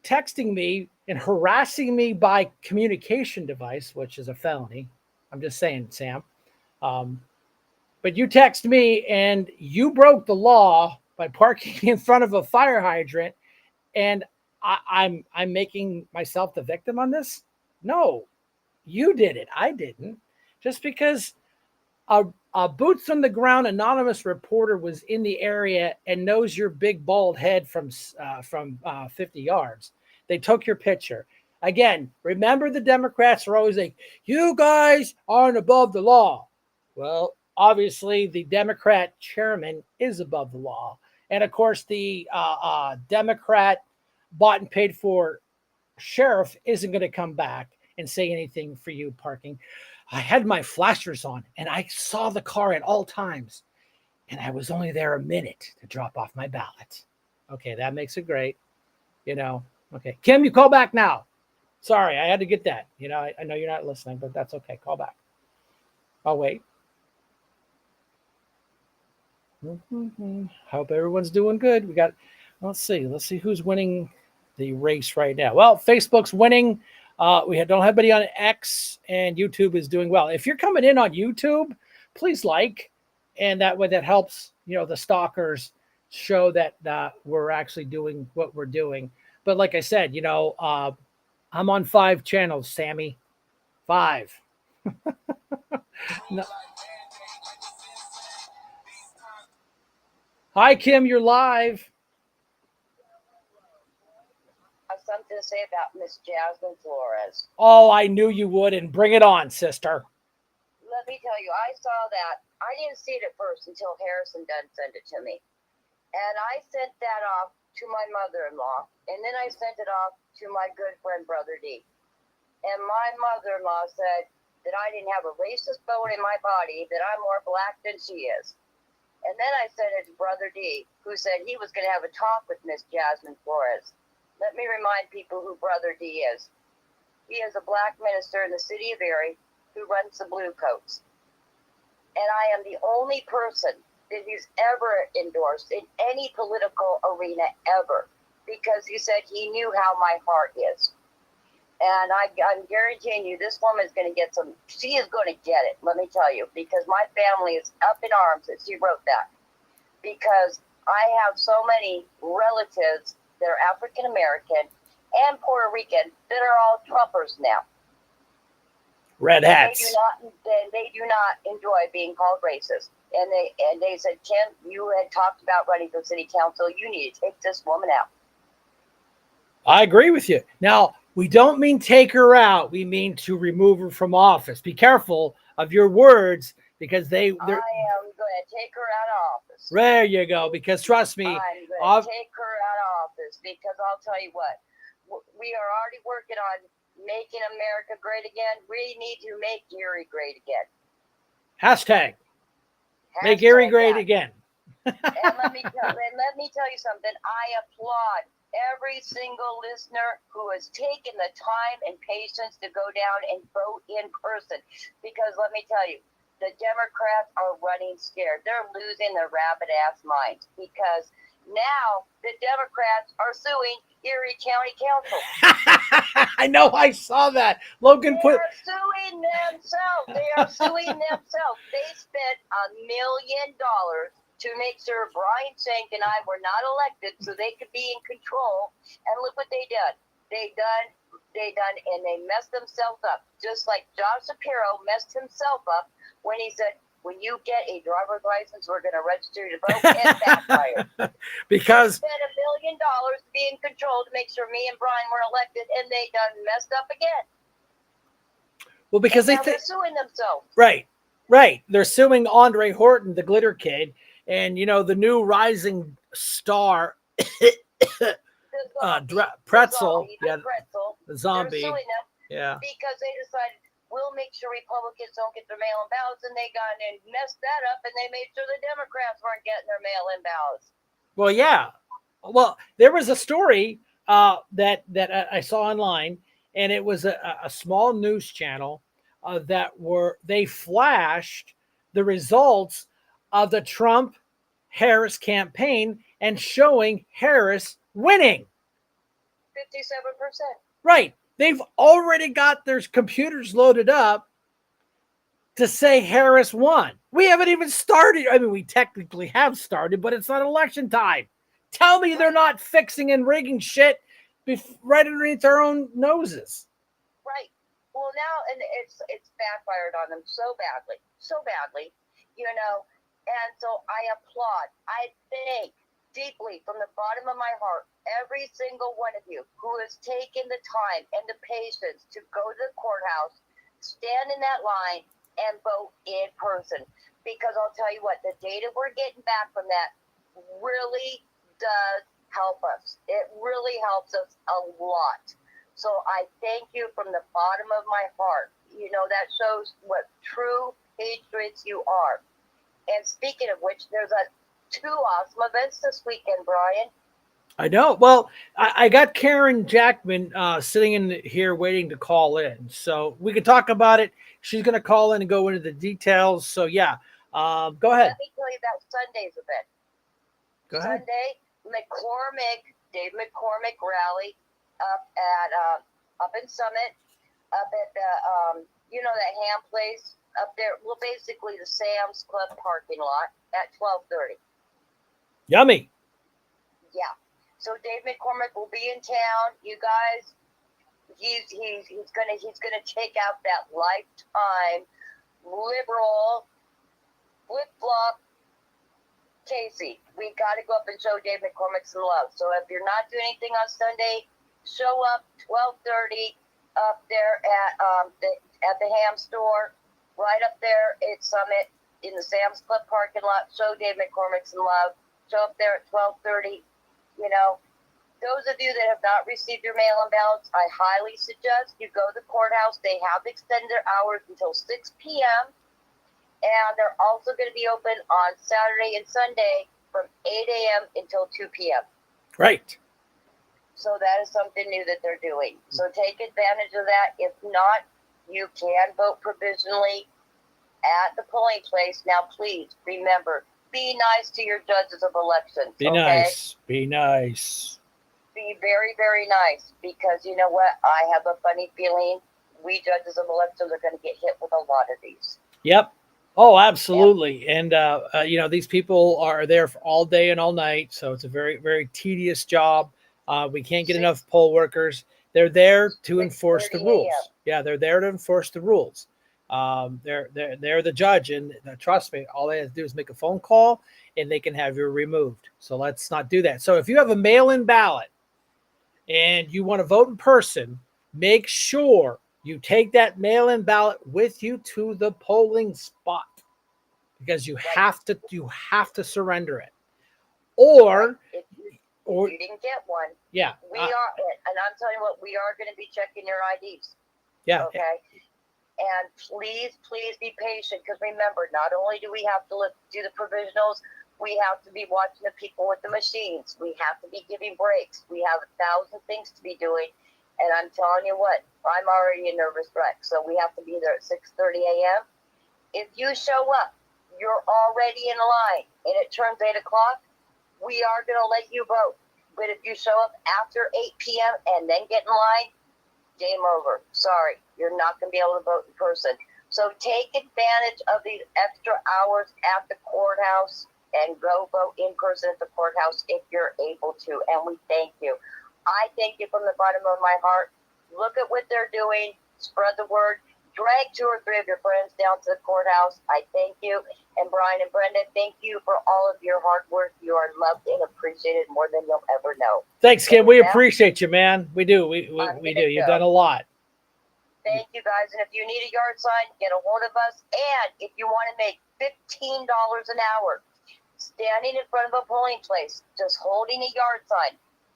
texting me and harassing me by communication device, which is a felony. I'm just saying, Sam. But you text me and you broke the law by parking in front of a fire hydrant, and I'm making myself the victim on this? No, you did it. I didn't. Just because a boots on the ground anonymous reporter was in the area and knows your big bald head from 50 yards. They took your picture. Again, remember the Democrats are always like, you guys aren't above the law. Well, obviously the Democrat chairman is above the law. And of course, the Democrat bought and paid for sheriff isn't going to come back and say anything for you parking. I had my flashers on and I saw the car at all times. And I was only there a minute to drop off my ballot. Okay, that makes it great. Okay. Kim, you call back now. Sorry, I had to get that. I know you're not listening, but that's okay. Call back. I'll wait. Hope everyone's doing good. Let's see who's winning the race right now. Well, Facebook's winning. We don't have anybody on X, and YouTube is doing well. If you're coming in on YouTube, please like, and that way that helps the stalkers show that we're actually doing what we're doing. But like I said, I'm on 5 channels, Sammy. 5. No. Hi, Kim. You're live. Something to say about Miss Jasmine Flores. Oh, I knew you would, and bring it on, sister. Let me tell you, I saw that. I didn't see it at first until Harrison Dunn sent it to me. And I sent that off to my mother-in-law, and then I sent it off to my good friend, Brother D. And my mother-in-law said that I didn't have a racist bone in my body, that I'm more black than she is. And then I sent it to Brother D, who said he was going to have a talk with Miss Jasmine Flores. Let me remind people who Brother D is. He is a black minister in the city of Erie who runs the Blue Coats. And I am the only person that he's ever endorsed in any political arena ever, because he said he knew how my heart is. And I'm guaranteeing you, this woman is going to get some. She is going to get it. Let me tell you, because my family is up in arms that she wrote that. Because I have so many relatives that are African American and Puerto Rican that are all Trumpers now. Red hats. They do not enjoy being called racist. And they said, Kim, you had talked about running for city council. You need to take this woman out. I agree with you. Now, we don't mean take her out. We mean to remove her from office. Be careful of your words because I am going to take her out of office. There you go. Because trust me, I'm going to take her out of office because I'll tell you what, we are already working on making America great again. We need to make Erie great again. Hashtag make Erie great again. And let me tell you something. I applaud every single listener who has taken the time and patience to go down and vote in person. Because let me tell you, the Democrats are running scared. They're losing their rabbit ass minds because now the Democrats are suing Erie County Council. I know, I saw that. Logan They are suing themselves. They spent $1 million to make sure Brian Shank and I were not elected so they could be in control. And look what they did. They messed themselves up. Just like Josh Shapiro messed himself up when he said, when you get a driver's license, we're going to register you to vote. And backfired. Because they spent $1 million to be in control to make sure me and Brian were elected, and they done messed up again. Well, because they're suing themselves. Right. They're suing Andre Horton, the glitter kid, and the new rising star, Pretzel. The zombie. They're suing them, because they decided we'll make sure Republicans don't get their mail-in ballots, and they got and messed that up, and they made sure the Democrats weren't getting their mail-in ballots. Well, yeah. Well, there was a story that I saw online, and it was a small news channel they flashed the results of the Trump-Harris campaign and showing Harris winning. 57%. Right. They've already got their computers loaded up to say Harris won. We haven't even started. I mean, we technically have started, but it's not election time. Tell me they're not fixing and rigging shit right underneath their own noses. Right. Well, now, and it's backfired on them so badly, and so I applaud. I thank deeply from the bottom of my heart every single one of you who has taken the time and the patience to go to the courthouse, stand in that line, and vote in person. Because I'll tell you what, the data we're getting back from that really does help us. It really helps us a lot. So I thank you from the bottom of my heart. That shows what true patriots you are. And speaking of which, there's two awesome events this weekend, Brian. I know. Well, I got Karen Jackman sitting in here waiting to call in. So we can talk about it. She's going to call in and go into the details. So, yeah, go ahead. Let me tell you about Sunday's event. Go ahead. Sunday, Dave McCormick rally up in Summit, up at the, that ham place up there. Well, basically the Sam's Club parking lot at 12:30. Yummy. Yeah. So Dave McCormick will be in town. You guys, he's gonna take out that lifetime liberal flip-flop Casey. We got to go up and show Dave McCormick some love. So if you're not doing anything on Sunday, show up 12:30 up there at the ham store, right up there at Summit in the Sam's Club parking lot. Show Dave McCormick some love. Show up there at 12:30. Those of you that have not received your mail-in ballots, I highly suggest you go to the courthouse. They have extended their hours until 6 p.m. And they're also going to be open on Saturday and Sunday from 8 a.m. until 2 p.m. Right. So that is something new that they're doing. So take advantage of that. If not, you can vote provisionally at the polling place. Now, please remember, be nice to your judges of elections. Be nice. Be nice. be very, very nice, because you know what? I have a funny feeling we judges of elections are going to get hit with a lot of these. Yep. Oh, absolutely. And these people are there for all day and all night, so it's a very, very tedious job. We can't get enough poll workers. They're there to enforce the 6:30 rules. a.m. Yeah, they're there to enforce the rules. They're the judge, and trust me, all they have to do is make a phone call, and they can have you removed. So let's not do that. So if you have a mail-in ballot and you want to vote in person, make sure you take that mail-in ballot with you to the polling spot, because you have to surrender it. Or If or you didn't get one, yeah, we are, and I'm telling you what, we are going to be checking your IDs. yeah. Okay. And please, please be patient, because remember, not only do we have to do the provisionals, we have to be watching the people with the machines. We have to be giving breaks. We have 1,000 things to be doing. And I'm telling you what, I'm already a nervous wreck. So we have to be there at 6:30 a.m. If you show up, you're already in line, and it turns 8 o'clock, we are going to let you vote. But if you show up after 8 p.m. and then get in line, game over. Sorry, you're not going to be able to vote in person. So take advantage of these extra hours at the courthouse and go vote in person at the courthouse if you're able to. And we thank you. I thank you from the bottom of my heart. Look at what they're doing. Spread the word. Drag 2 or 3 of your friends down to the courthouse. I thank you. And Brian and Brenda, thank you for all of your hard work. You are loved and appreciated more than you'll ever know. Thanks, Kim. We appreciate you, man. We do. We do. You've done a lot. Thank you, guys. And if you need a yard sign, get a hold of us. And if you want to make $15 an hour standing in front of a polling place, just holding a yard sign,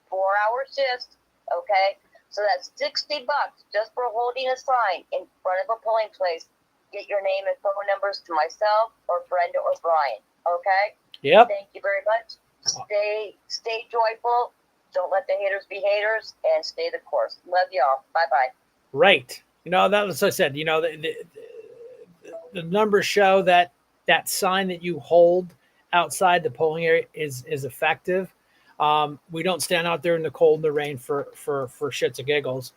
4-hour shifts, okay? So that's $60 just for holding a sign in front of a polling place. Get your name and phone numbers to myself or Brenda or Brian, okay? Yep. Thank you very much. Stay joyful. Don't let the haters be haters, and stay the course. Love y'all. Bye-bye. Right. That was what I said. The numbers show that sign that you hold outside the polling area is effective. We don't stand out there in the cold and the rain for shits and giggles.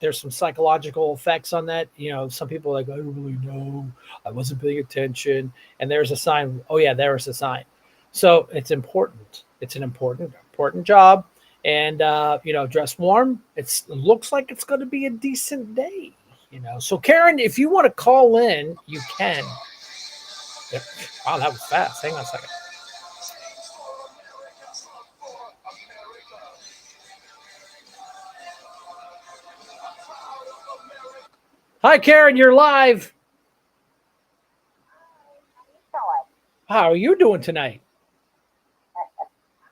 There's some psychological effects on that. Some people are like, I don't really know, I wasn't paying attention, and there's a sign. Oh yeah, there's a sign. So it's important. It's an important job. And dress warm. It looks like it's going to be a decent day. So Karen, if you want to call in, you can. Yeah. Wow, that was fast. Hang on a second. Hi, Karen. You're live. How are you doing tonight?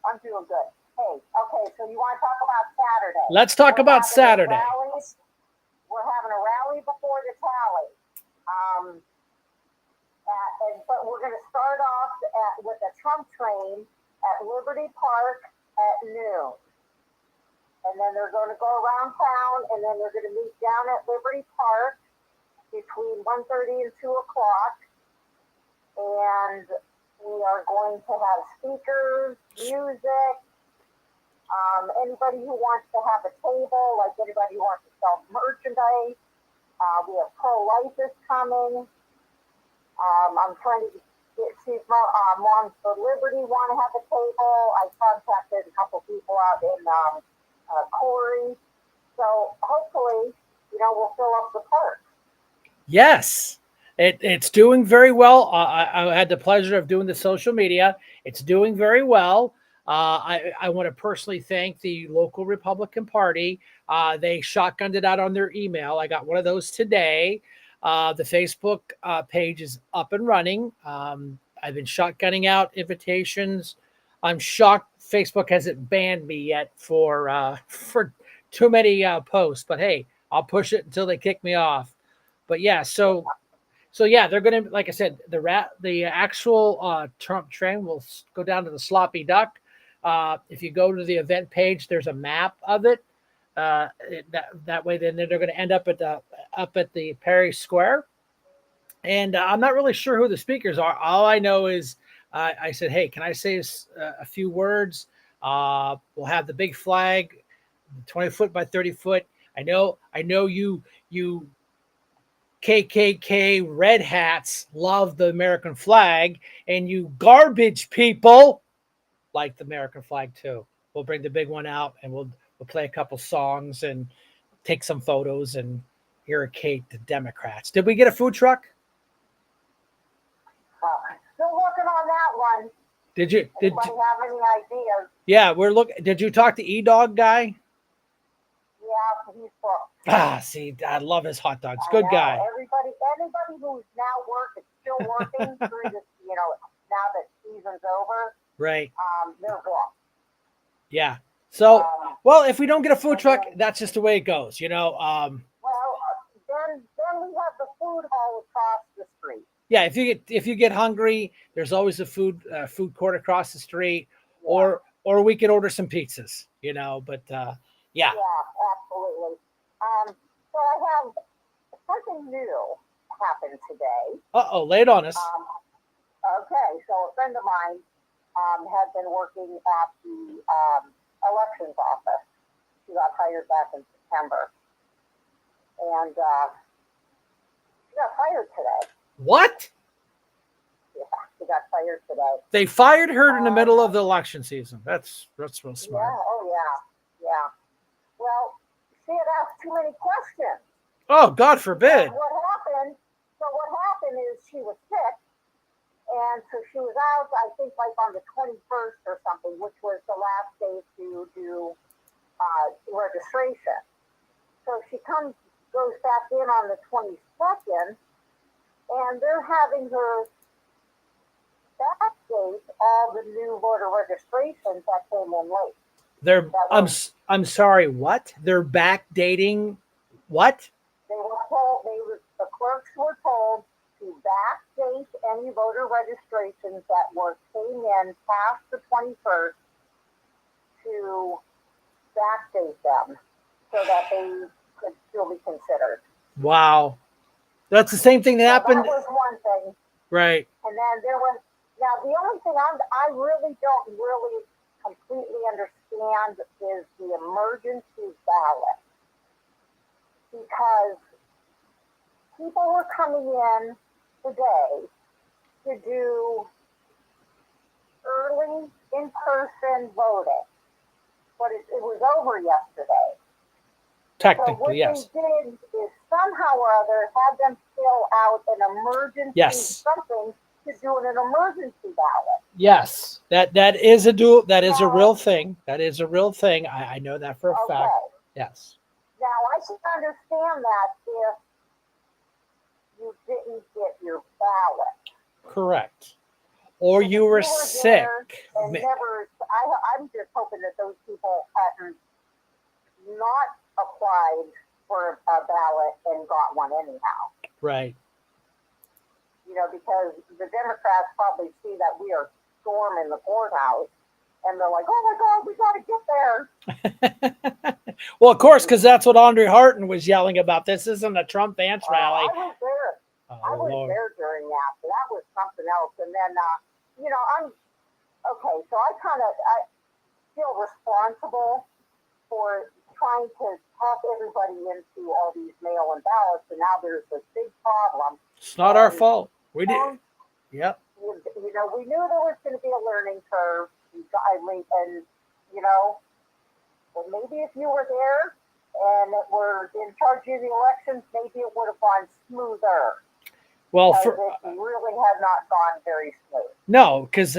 I'm doing good. Hey, okay, so you want to talk about Saturday? Let's talk about Saturday. We're having a rally before the tally. But we're going to start off with a Trump train at Liberty Park at noon. And then they're going to go around town, and then they're going to meet down at Liberty Park between 1:30 and 2 o'clock. And we are going to have speakers, music, anybody who wants to have a table, like anybody who wants to sell merchandise. We have pro-lifers coming. I'm trying to see if Moms for Liberty want to have a table. I contacted a couple people out in Corey. So hopefully, we'll fill up the park. Yes. It's doing very well. I had the pleasure of doing the social media. It's doing very well. I want to personally thank the local Republican Party. They shotgunned it out on their email. I got one of those today. The Facebook page is up and running. I've been shotgunning out invitations. I'm shocked Facebook hasn't banned me yet for too many posts. But hey, I'll push it until they kick me off. But yeah, so yeah, they're going to, like I said, the actual Trump train will go down to the Sloppy Duck. If you go to the event page, there's a map of it. That way, then they're going to end up at the Perry Square. And I'm not really sure who the speakers are. All I know is I said, hey, can I say a few words? We'll have the big flag, 20 foot by 30 foot. I know you KKK red hats love the American flag, and you garbage people like the American flag too. We'll bring the big one out, and we'll play a couple songs and take some photos and irritate the Democrats. Did we get a food truck? Still working on that one. Did you? Did Anybody have any ideas? yeah? We're looking. Did you talk to E-Dog guy? Yeah, he's booked. See, I love his hot dogs. I Good know. guy. Anybody who's now still working through this, now that season's over, Right. they're booked. Yeah. So, Um, well, if we don't get a food truck, then- that's just the way it goes. Well, then we have the food hall across the street. Yeah. If you get hungry, there's always a food court across the street, or we could order some pizzas. But yeah. Yeah, absolutely. So I have something new happened today. Lay it on us. Okay, so a friend of mine had been working at the elections office. She got hired back in September. And she got fired today. What? Yeah, she got fired today. They fired her in the middle of the election season. That's real smart. Yeah, oh yeah. Well, she had asked too many questions. Oh, God forbid. And what happened is she was sick, and so she was out, I think, like on the 21st or something, which was the last day to do registration. So she goes back in on the 22nd, and they're having her backdate all the new voter registrations that came in late. I'm sorry, what? They're backdating what? They were told, the clerks were told to backdate any voter registrations that came in past the 21st, to backdate them so that they could still be considered. Wow. That's the same thing that happened. That was one thing. Right. And then now the only thing I really don't completely understand is the emergency ballot. Because people were coming in today to do early in-person voting, but it was over yesterday. Technically, so what yes. they did is somehow or other had them fill out an emergency something to do an emergency ballot. Yes, that is a real thing. That is a real thing. I know that for a fact. Yes. Now I can understand that if you didn't get your ballot. Correct. Or you were sick. And I'm just hoping that those people hadn't not applied for a ballot and got one anyhow. Right. Because the Democrats probably see that we are storming the courthouse, and they're like, "Oh my God, we got to get there." Well, of course, because that's what Andre Harton was yelling about. This isn't a Trump dance rally. I was there. I was there during that. So that was something else. And then, I'm okay. So I feel responsible for trying to talk everybody into all these mail-in ballots, and now there's this big problem. It's not our fault. We did. Yep. We knew there was going to be a learning curve, and well, maybe if you were there and were in charge of the elections, maybe it would have gone smoother. Well, it really had not gone very smooth. No, because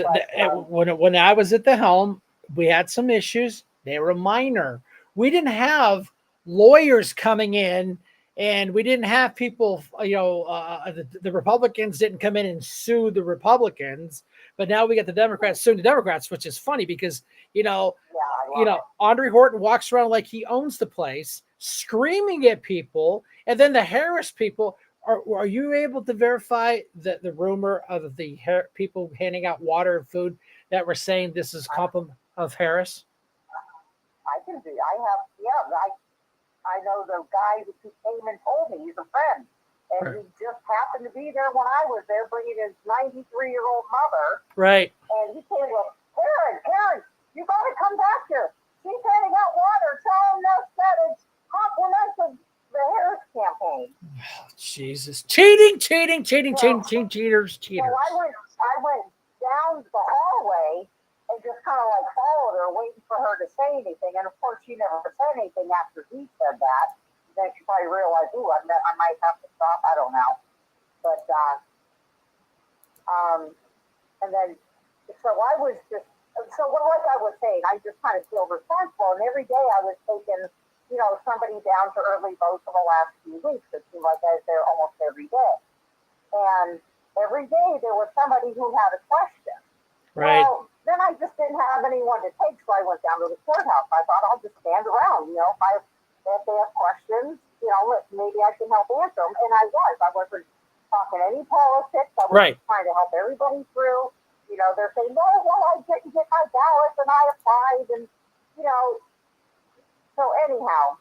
when I was at the helm, we had some issues. They were minor. We didn't have lawyers coming in, and we didn't have people. The Republicans didn't come in and sue the Republicans, but now we got the Democrats suing the Democrats, which is funny because Andre Horton walks around like he owns the place, screaming at people, and then the Harris people. Are you able to verify the rumor of the people handing out water and food that were saying this is compliment of Harris? I can do. I know the guy who came and told me. He's a friend, and he just happened to be there when I was there, bringing his 93-year-old mother. Right. And he came with, Karen, you got to come Jesus. Cheating, cheaters, So I went down the hallway and just kind of like followed her, waiting for her to say anything. And of course, she never said anything after he said that. Then she probably realized, ooh, I might have to stop. I don't know. But, and then, so I was just, like I was saying, I just kind of feel responsible. And every day I was taking, somebody down to early vote for the last few weeks. It seemed like I was there almost every day. And every day there was somebody who had a question. Right. Well, then I just didn't have anyone to take, so I went down to the courthouse. I thought I'll just stand around, if they have questions, maybe I can help answer them. And I wasn't talking any politics. I was Right. trying to help everybody through. They're saying, no, well, I didn't get my ballot and I applied. And, so anyhow,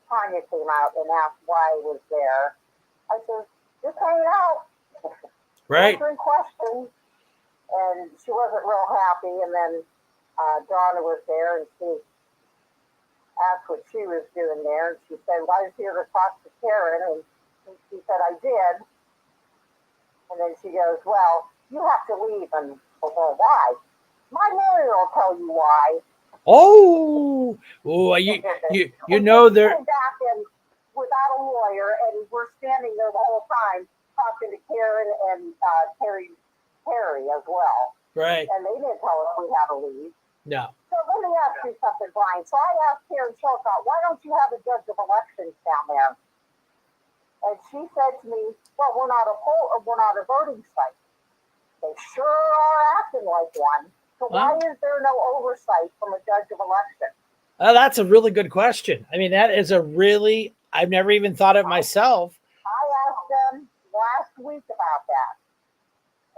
Tanya came out and asked why I was there. I said, just hanging out. Right. Answering questions. And she wasn't real happy. And then Donna was there and she asked what she was doing there. And she said, well, I was here to talk to Karen. And she said, I did. And then she goes, well, you have to leave. And well, why? My lawyer will tell you why. Oh, you know She there. came back and without a lawyer, and we're standing there the whole time talking to Karen and Terry as well. Right. And they didn't tell us we had to leave. No. So let me ask you something, Brian. So I asked Karen Chilcott, why don't you have a judge of elections down there? And she said to me, well, we're not a voting site. They sure are acting like one. So why is there no oversight from a judge of elections? That's a really good question. I mean, that is I've never even thought of myself. I asked them last week about that.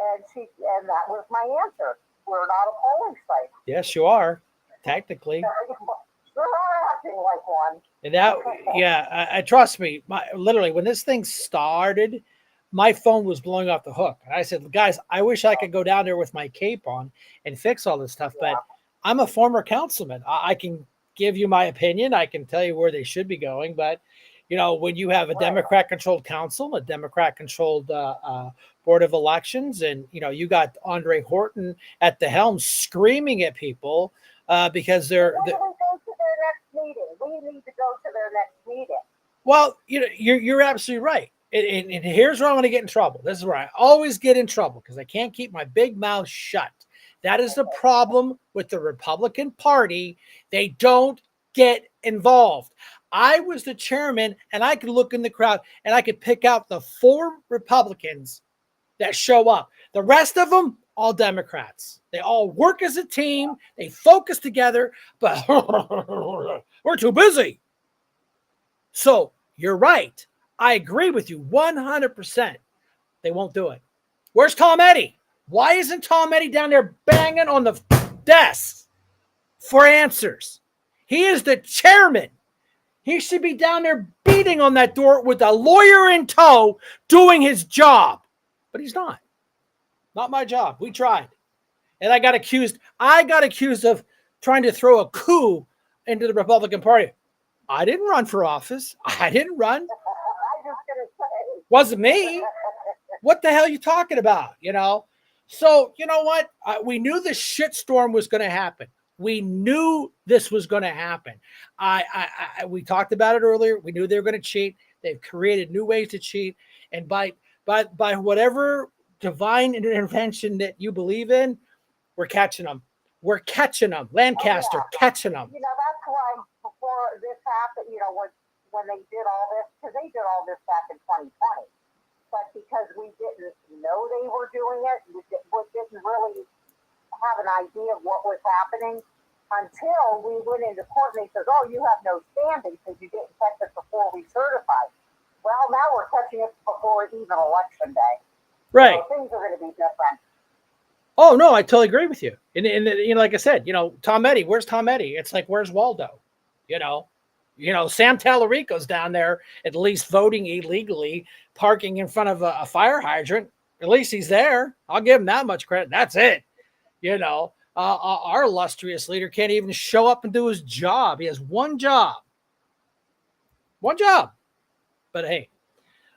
And that was my answer. We're not a polling site. Yes, you are, technically. Sure are acting like one. And that, yeah, I trust me. Literally, when this thing started, my phone was blowing off the hook. And I said, guys, I wish I could go down there with my cape on and fix all this stuff. But I'm a former councilman. I can give you my opinion. I can tell you where they should be going. But, when you have a Democrat-controlled council, a Democrat-controlled board of elections, and, you got Andre Horton at the helm screaming at people because they're We go to their next meeting. We need to go to their next meeting. Well, you're absolutely right. And here's where I'm going to get in trouble. This is where I always get in trouble because I can't keep my big mouth shut. That is the problem with the Republican Party. They don't get involved. I was the chairman and I could look in the crowd and I could pick out the 4 Republicans that show up. The rest of them, all Democrats. They all work as a team. They focus together, but we're too busy. So you're right. I agree with you 100%. They won't do it. Where's Tom Eddy? Why isn't Tom Eddy down there banging on the desk for answers? He is the chairman. He should be down there beating on that door with a lawyer in tow doing his job. But he's not. Not my job. We tried. And I got accused of trying to throw a coup into the Republican Party. I didn't run for office. I didn't run. I was just going to say. Wasn't me. What the hell are you talking about? So you know what? We knew the shitstorm was going to happen. We knew this was going to happen. We talked about it earlier. We knew they were going to cheat. They've created new ways to cheat. And by whatever divine intervention that you believe in, we're catching them. We're catching them. Lancaster, catching them. That's why before this happened, when they did all this, because they did all this back in 2020. But because we didn't know they were doing it, we didn't really have an idea of what was happening until we went into court and they said, oh, you have no standing because you didn't catch it before we certified. Well, now we're catching it before even election day. Right. So things are going to be different. Oh, no, I totally agree with you. And like I said, Tom Eddy, where's Tom Eddy? It's like, where's Waldo? Sam Tallarico's down there, at least voting illegally, parking in front of a fire hydrant. At least he's there. I'll give him that much credit. That's it. Our illustrious leader can't even show up and do his job. He has one job. One job. But hey,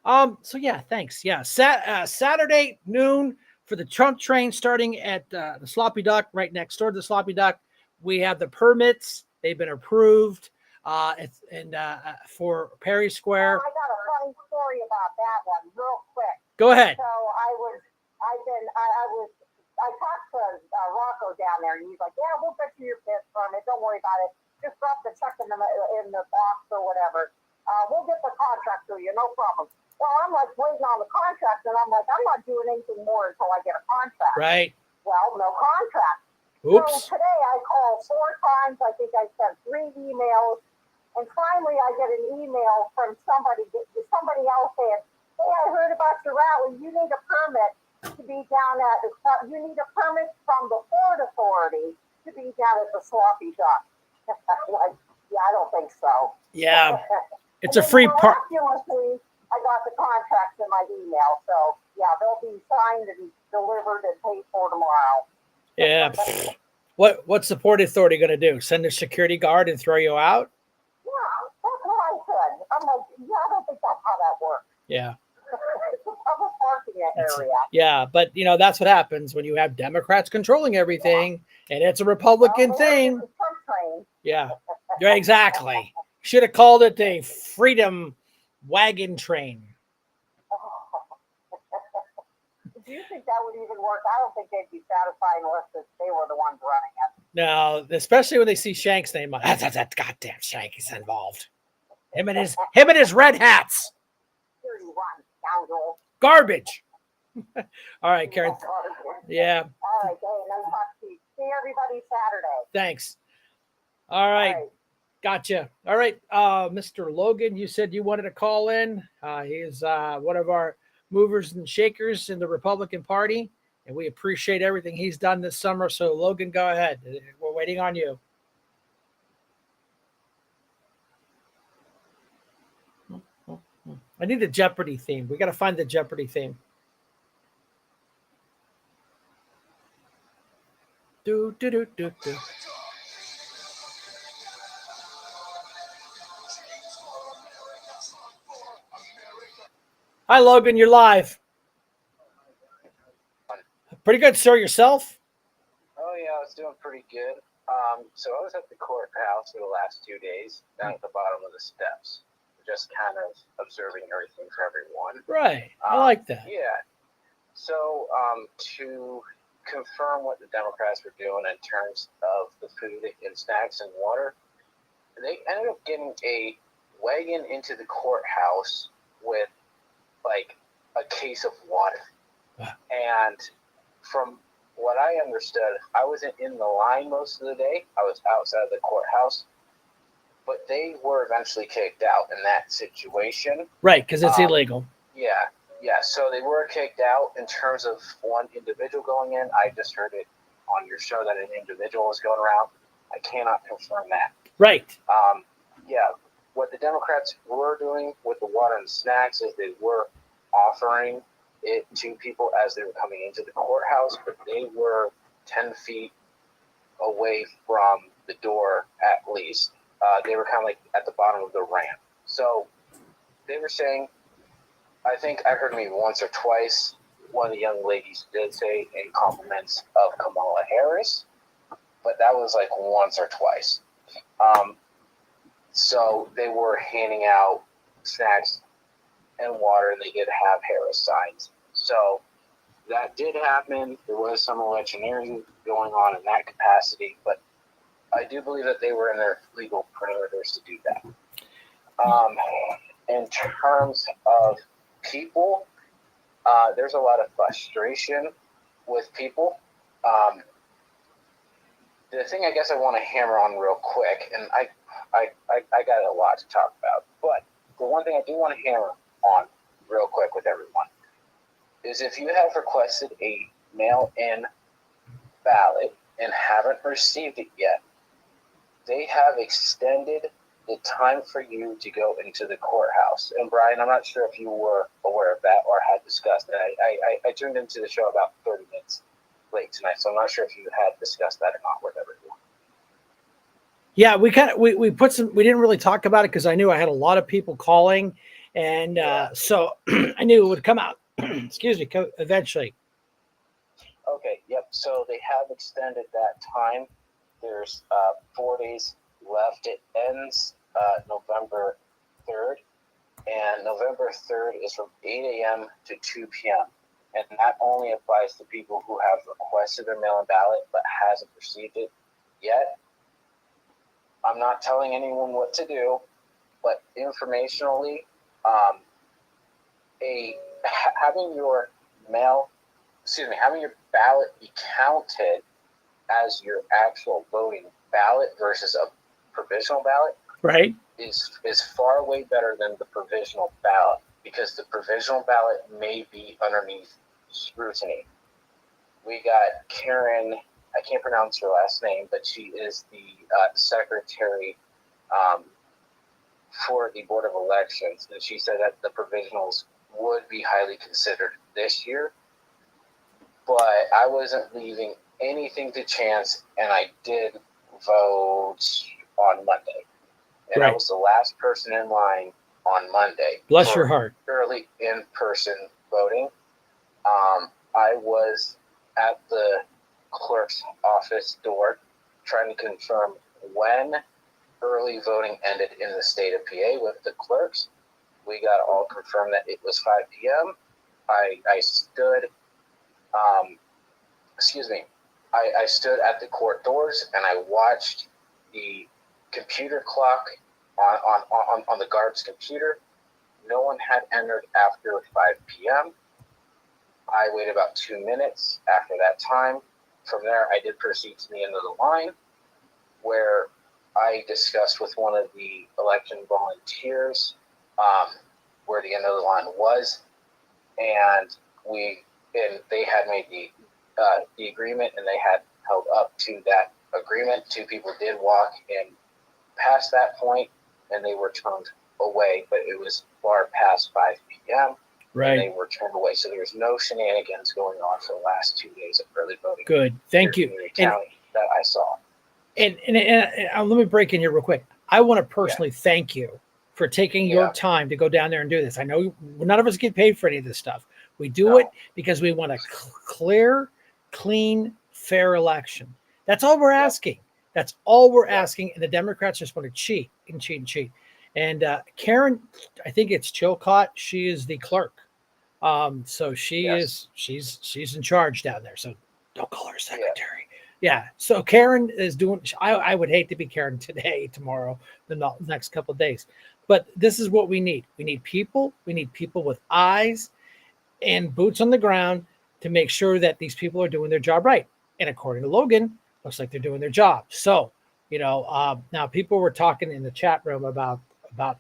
so yeah, thanks. Yeah, Saturday noon for the Trump train starting at the Sloppy Duck right next door to the Sloppy Duck. We have the permits; they've been approved. For Perry Square. I got a funny story about that one, real quick. Go ahead. So I talked to Rocco down there, and he's like, "Yeah, we'll get you your pit permit. Don't worry about it. Just drop the check in the box or whatever. We'll get the contract to you, no problem." Well, I'm like waiting on the contract, and I'm like, I'm not doing anything more until I get a contract. Right. Well, no contract. Oops. So today I called 4 times. I think I sent 3 emails. And finally, I get an email from somebody else saying, "Hey, I heard about your rally. You need a permit to be down at you need a permit from the Port Authority to be down at the Sloppy Duck." Like, yeah, I don't think so. Yeah, it's a free part. Miraculously, I got the contracts in my email, so yeah, they'll be signed and delivered and paid for tomorrow. Yeah. What's the Port Authority going to do? Send a security guard and throw you out? Yeah, that's what I said. I'm like, yeah, I don't think that's how that works. Yeah. It's a public parking area. Yeah, but that's what happens when you have Democrats controlling everything, and it's a Republican thing. Yeah, yeah, exactly. Should have called it the Freedom Wagon Train. Do you think that would even work? I don't think they'd be satisfied unless they were the ones running it. No, especially when they see Shank's name. That goddamn Shank is involved. Him and his red hats. Garbage. All right, Karen. Yeah. All right, nice talk to you. See everybody Saturday. Thanks. All right. Gotcha. All right. Mr. Logan, you said you wanted to call in. He is one of our movers and shakers in the Republican Party, and we appreciate everything he's done this summer. So, Logan, go ahead. We're waiting on you. I need the Jeopardy theme. We got to find the Jeopardy theme. Do. Hi, Logan. You're live. Pretty good, sir. Yourself? Oh, yeah, I was doing pretty good. So I was at the courthouse for the last 2 days, down at the bottom of the steps, just kind of observing everything for everyone. Right. I like that. Yeah. So to confirm what the Democrats were doing in terms of the food and snacks and water, they ended up getting a wagon into the courthouse with like a case of water. And from what I understood, I wasn't in the line most of the day. I was outside the courthouse, but they were eventually kicked out in that situation. Right, because it's illegal. Yeah. So they were kicked out in terms of one individual going in. I just heard it on your show that an individual was going around. I cannot confirm that. Right. Yeah. What the Democrats were doing with the water and snacks is they were offering it to people as they were coming into the courthouse, but they were 10 feet away from the door at least. They were kind of like at the bottom of the ramp. So they were saying, I think I heard maybe once or twice, one of the young ladies did say in compliments of Kamala Harris, but that was like once or twice. So they were handing out snacks and water, and they did have Harris signs. So that did happen. There was some electioneering going on in that capacity, but I do believe that they were in their legal parameters to do that. In terms of people, there's a lot of frustration with people. The thing I guess I want to hammer on real quick, and I got a lot to talk about, but the one thing I do want to hammer on real quick with everyone is if you have requested a mail-in ballot and haven't received it yet, they have extended the time for you to go into the courthouse. And Brian, I'm not sure if you were aware of that or had discussed that. I tuned into the show about 30 minutes late tonight, so I'm not sure if you had discussed that or not with everyone. Yeah, we kind of we put some. We didn't really talk about it because I knew I had a lot of people calling, and so I knew it would come out. Excuse me, eventually. Okay, yep. So they have extended that time. There's 4 days left. It ends November 3rd, and November 3rd is from 8 a.m. to 2 p.m. And that only applies to people who have requested their mail-in ballot but hasn't received it yet. I'm not telling anyone what to do, but informationally, having your having your ballot be counted as your actual voting ballot versus a provisional ballot, Right. is far way better than the provisional ballot, because the provisional ballot may be underneath scrutiny. We got Karen, I can't pronounce her last name, but she is the secretary for the Board of Elections, and she said that the provisionals would be highly considered this year, but I wasn't leaving anything to chance, and I did vote on Monday. And I was the last person in line on Monday. Bless your heart. Early in-person voting. I was at the clerk's office door trying to confirm when early voting ended in the state of PA with the clerks. We got all confirmed that it was 5 p.m. I stood, I stood at the court doors and I watched the computer clock on the guard's computer. No one had entered after 5 p.m. I waited about 2 minutes after that time. From there, I did proceed to the end of the line, where I discussed with one of the election volunteers where the end of the line was, and they had made the agreement, and they had held up to that agreement. 2 people did walk in past that point, and they were turned away, but it was far past 5 p.m. Right. And they were turned away. So there's no shenanigans going on for the last 2 days of early voting. Good. Thank you. In the county that I saw. And let me break in here real quick. I want to personally thank you for taking your time to go down there and do this. I know none of us get paid for any of this stuff. We do it because we want a clear, clean, fair election. That's all we're asking. That's all we're asking. And the Democrats just want to cheat and cheat and cheat. And Karen, I think it's Chilcott. She is the clerk. So she's in charge down there. So don't call her secretary. Yeah. So Karen is doing, I would hate to be Karen today, tomorrow, the next couple of days, but this is what we need. We need people with eyes and boots on the ground to make sure that these people are doing their job right. And according to Logan, looks like they're doing their job. So, now people were talking in the chat room about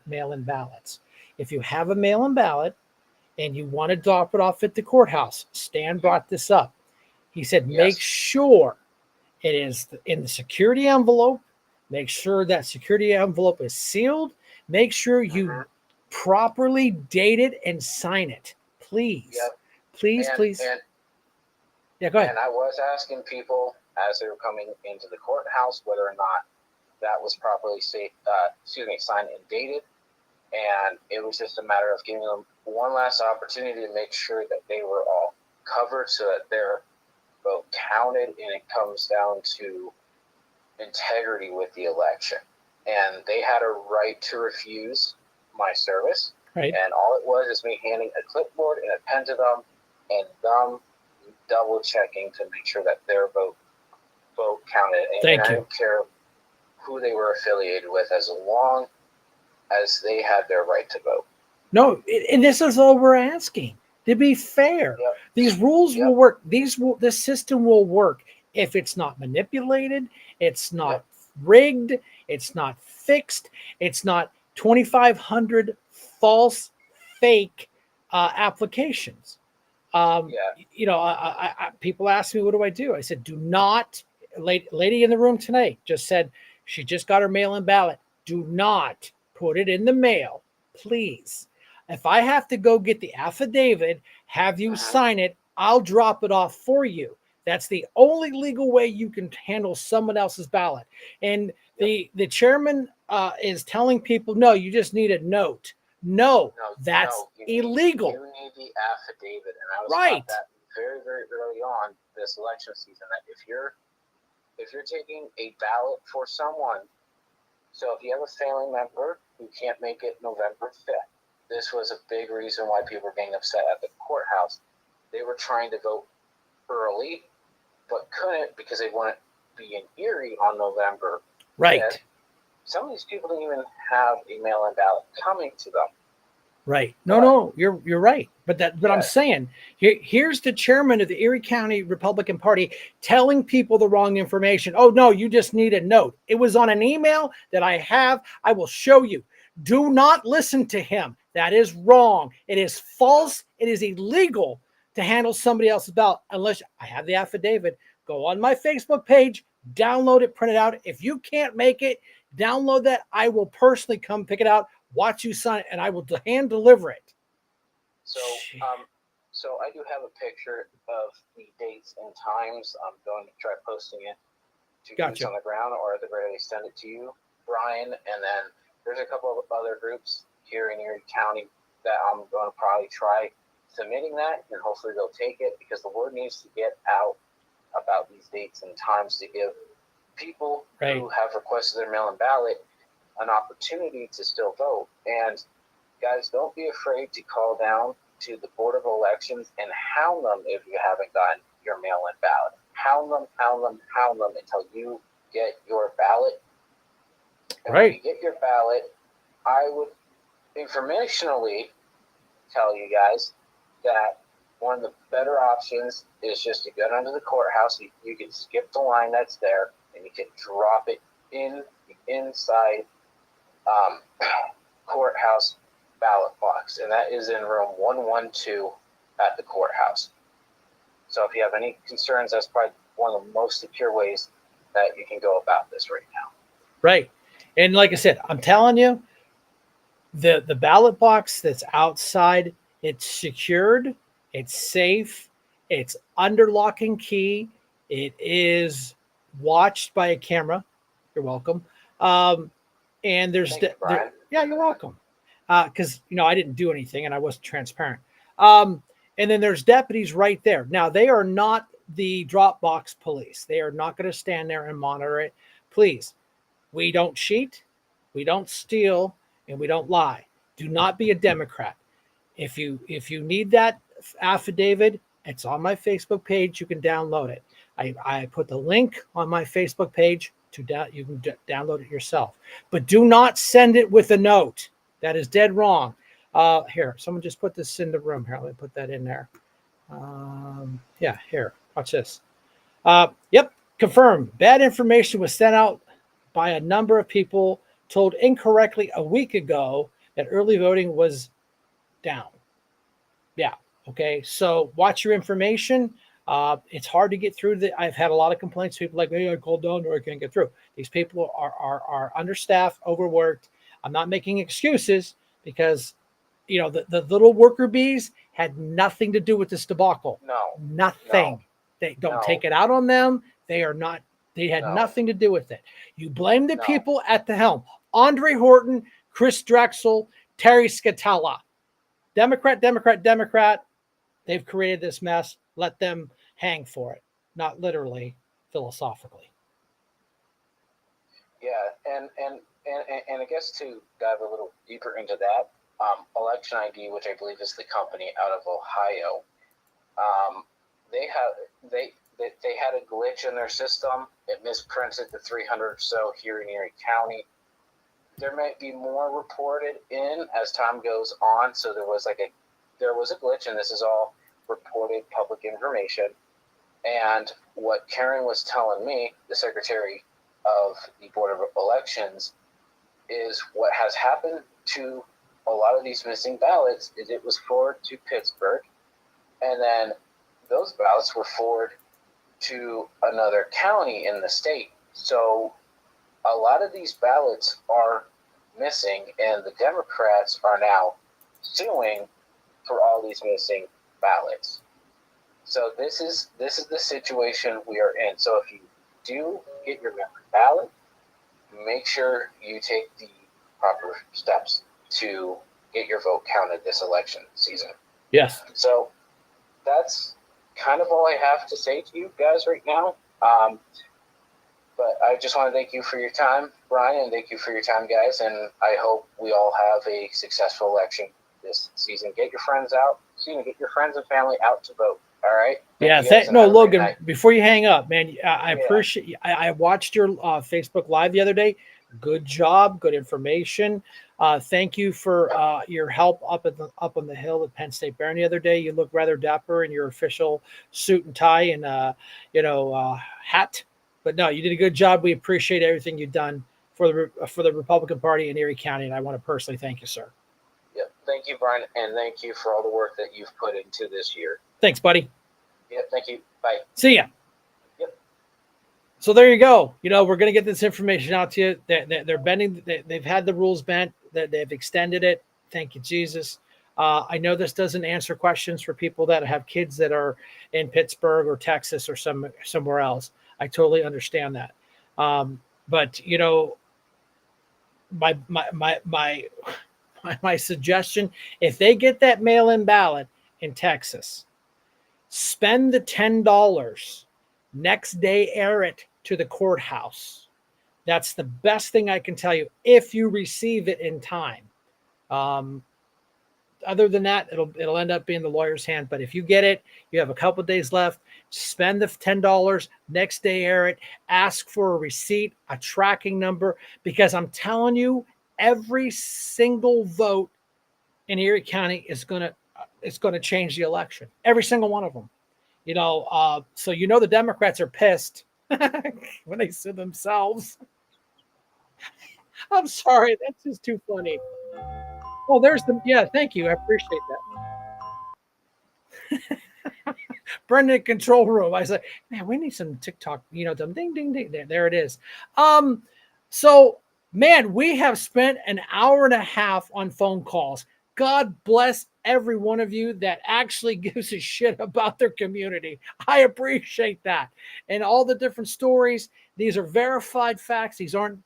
mail-in ballots. If you have a mail-in ballot and you want to drop it off at the courthouse, Stan brought this up. He said, make sure it is in the security envelope. Make sure that security envelope is sealed. Make sure you properly date it and sign it. Please. Please. Yeah, go ahead. And I was asking people as they were coming into the courthouse whether or not that was properly signed and dated. And it was just a matter of giving them one last opportunity to make sure that they were all covered so that their vote counted, and it comes down to integrity with the election. And they had a right to refuse my service. Right. And all it was is me handing a clipboard and a pen to them and them double checking to make sure that their vote counted. And I don't care who they were affiliated with, as long as they had their right to vote. No, and this is all we're asking. To be fair, these rules will work. This system will work if it's not manipulated, it's not rigged, it's not fixed, it's not 2,500 false, fake applications. People ask me, what do I do? I said, do not. Lady in the room tonight just said she just got her mail-in ballot. Do not put it in the mail, please. If I have to go get the affidavit, have you sign it, I'll drop it off for you. That's the only legal way you can handle someone else's ballot. And The chairman is telling people, no, you just need a note. No, that's illegal. You need the affidavit, and I was Right. taught that very, very early on this election season. That if you're taking a ballot for someone, so if you have a family member who can't make it November 5th, this was a big reason why people were getting upset at the courthouse. They were trying to vote early, but couldn't because they wouldn't be in Erie on November 5th. Right. Some of these people didn't even have a mail-in ballot coming to them. Right. No, you're right. But I'm saying here's the chairman of the Erie County Republican Party telling people the wrong information. Oh no, you just need a note. It was on an email that I have. I will show you. Do not listen to him. That is wrong. It is false. It is illegal to handle somebody else's ballot unless I have the affidavit. Go on my Facebook page, download it, print it out. If you can't make it, download that. I will personally come pick it out, watch you sign it, and I will hand deliver it. So, so I do have a picture of the dates and times. I'm going to try posting it to Boots on the Ground, or at the very least send it to you, Brian. And then there's a couple of other groups here in Erie County that I'm going to probably try submitting that, and hopefully they'll take it, because the word needs to get out about these dates and times to give people who have requested their mail-in ballot an opportunity to still vote. And guys, don't be afraid to call down to the Board of Elections and hound them if you haven't gotten your mail-in ballot. Hound them until you get your ballot. And when you get your ballot, I would informationally tell you guys that one of the better options is just to go down to the courthouse. You can skip the line that's there, and you can drop it in the inside courthouse ballot box, and that is in room 112 at the courthouse. So if you have any concerns, that's probably one of the most secure ways that you can go about this right now. Right. And like I said, I'm telling you, the ballot box that's outside, it's secured, it's safe, it's under lock and key, it is watched by a camera. You're welcome. And there's yeah, you're welcome. Because I didn't do anything and I wasn't transparent. And then there's deputies right there. Now they are not the Dropbox police. They are not going to stand there and monitor it. Please, we don't cheat, we don't steal, and we don't lie. Do not be a Democrat. If you need that affidavit, it's on my Facebook page. You can download it. I put the link on my Facebook page to you can download it yourself. But do not send it with a note. That is dead wrong. Here, someone just put this in the room. Here, let me put that in there. Yeah, here, watch this. Yep, confirmed. Bad information was sent out by a number of people, told incorrectly a week ago that early voting was down. Yeah, okay. So watch your information. It's hard to get through. I've had a lot of complaints. People like, hey, I called down or I can't get through. These people are understaffed, overworked. I'm not making excuses because, the little worker bees had nothing to do with this debacle. Nothing. They don't take it out on them. They had nothing to do with it. You blame the people at the helm. Andre Horton, Chris Drexel, Terry Scatella. Democrat. They've created this mess. Let them hang for it. Not literally, philosophically. Yeah, and I guess to dive a little deeper into that, Election ID, which I believe is the company out of Ohio, they had a glitch in their system. It misprinted the 300 or so here in Erie County. There might be more reported in as time goes on. So there was a glitch, and this is all reported public information. And what Karen was telling me, the Secretary of the Board of Elections, is what has happened to a lot of these missing ballots is it was forwarded to Pittsburgh, and then those ballots were forwarded to another county in the state. So a lot of these ballots are missing, and the Democrats are now suing for all these missing ballots. So this is the situation we are in. So if you do get your ballot, make sure you take the proper steps to get your vote counted this election season. Yes. So that's kind of all I have to say to you guys right now. But I just want to thank you for your time, Brian, and thank you for your time, guys. And I hope we all have a successful election this season. Get your friends out. Get your friends and family out to vote. All right. Yeah. Logan, before you hang up, man, I appreciate. I watched your Facebook Live the other day. Good job. Good information. Thank you for your help up on the hill at Penn State Baron the other day. You look rather dapper in your official suit and tie and hat. But no, you did a good job. We appreciate everything you've done for the Republican Party in Erie County, and I want to personally thank you, sir. Yep. Thank you, Brian, and thank you for all the work that you've put into this year. Thanks, buddy. Yep. Thank you. Bye. See ya. Yep. So there you go. We're going to get this information out to you. They're bending. They've had the rules bent. They've extended it. Thank you, Jesus. I know this doesn't answer questions for people that have kids that are in Pittsburgh or Texas or somewhere else. I totally understand that. But my suggestion, if they get that mail-in ballot in Texas, spend the $10, next day air it to the courthouse. That's the best thing I can tell you if you receive it in time. Other than that, it'll end up being the lawyer's hand. But if you get it, you have a couple of days left. Spend the $10, next day air it, ask for a receipt, a tracking number, because I'm telling you, every single vote in Erie County is gonna change the election. Every single one of them. So the Democrats are pissed when they sue themselves. I'm sorry, that's just too funny. Oh, thank you. I appreciate that. Brendan, control room. I said, man, we need some TikTok, ding, ding, ding. There it is. So, man, we have spent an hour and a half on phone calls. God bless every one of you that actually gives a shit about their community. I appreciate that. And all the different stories, these are verified facts. These aren't,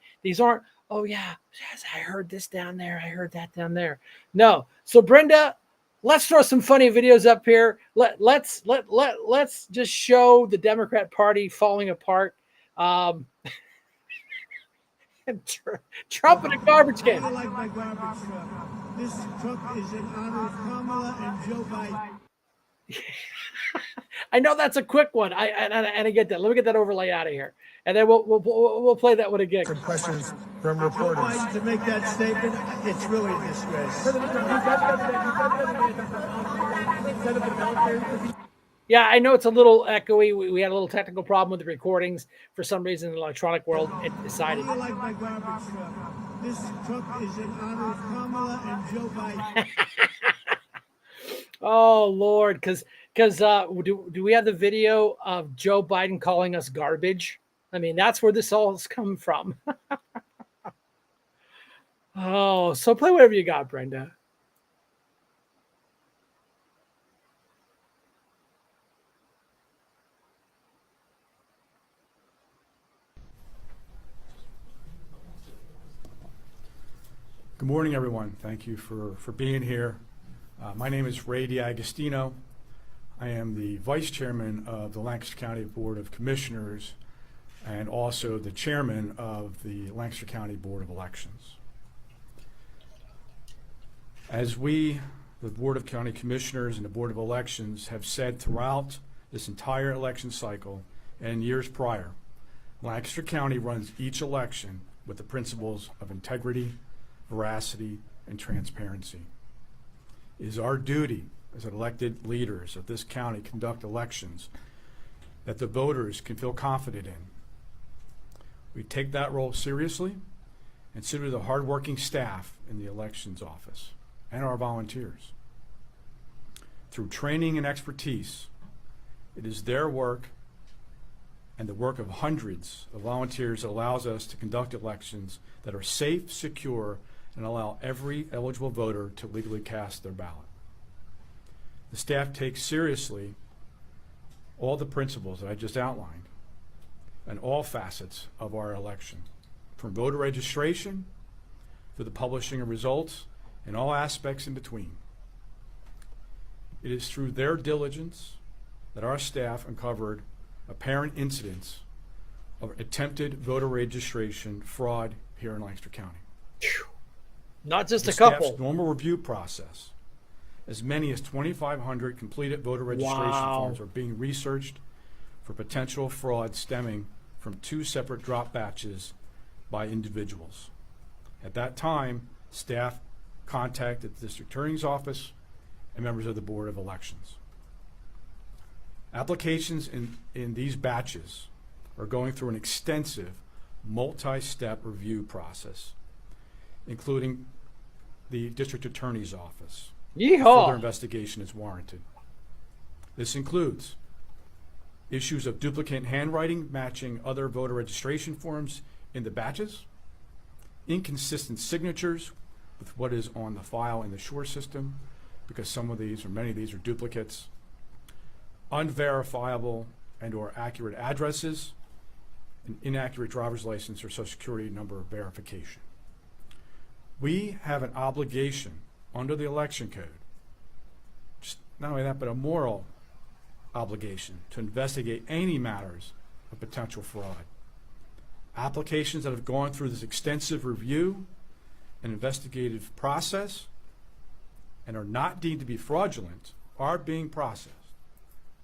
oh yeah, yes, I heard this down there. I heard that down there. No. So Brenda, let's throw some funny videos up here. Let's just show the Democrat Party falling apart. And Trump in a garbage can. I like my garbage truck. This truck is in honor of Kamala and Joe Biden. I know that's a quick one. I get that. Let me get that overlay out of here, and then we'll play that one again. Some questions from reporters. Joe Biden, to make that statement, it's really a disgrace. Yeah, I know it's a little echoey. We had a little technical problem with the recordings. For some reason, in the electronic world, it decided. I like my garbage truck. This truck is in honor of Kamala and Joe Biden. Oh Lord, because do we have the video of Joe Biden calling us garbage? I mean, that's where this all has come from. Oh, so play whatever you got, Brenda. Good morning, everyone. Thank you for being here. My name is Ray D'Agostino. I am the Vice Chairman of the Lancaster County Board of Commissioners and also the Chairman of the Lancaster County Board of Elections. As we, the Board of County Commissioners and the Board of Elections, have said throughout this entire election cycle and years prior, Lancaster County runs each election with the principles of integrity, veracity, and transparency. It is our duty as elected leaders of this county conduct elections that the voters can feel confident in. We take that role seriously, and so do the hardworking staff in the elections office and our volunteers. Through training and expertise, it is their work and the work of hundreds of volunteers that allows us to conduct elections that are safe, secure, and allow every eligible voter to legally cast their ballot. The staff takes seriously all the principles that I just outlined and all facets of our election, from voter registration to the publishing of results and all aspects in between. It is through their diligence that our staff uncovered apparent incidents of attempted voter registration fraud here in Lancaster County. Not just The a couple. staff's normal review process, as many as 2,500 completed voter registration forms are being researched for potential fraud stemming from 2 separate drop batches by individuals. At that time, staff contacted the district attorney's office and members of the Board of Elections. Applications in these batches are going through an extensive multi-step review process, including the district attorney's office. Yeehaw! Further investigation is warranted. This includes issues of duplicate handwriting matching other voter registration forms in the batches, inconsistent signatures with what is on the file in the SURE system, because some of these or many of these are duplicates, unverifiable and or accurate addresses, an inaccurate driver's license or social security number verification. We have an obligation under the election code, just not only that, but a moral obligation to investigate any matters of potential fraud. Applications that have gone through this extensive review and investigative process and are not deemed to be fraudulent are being processed.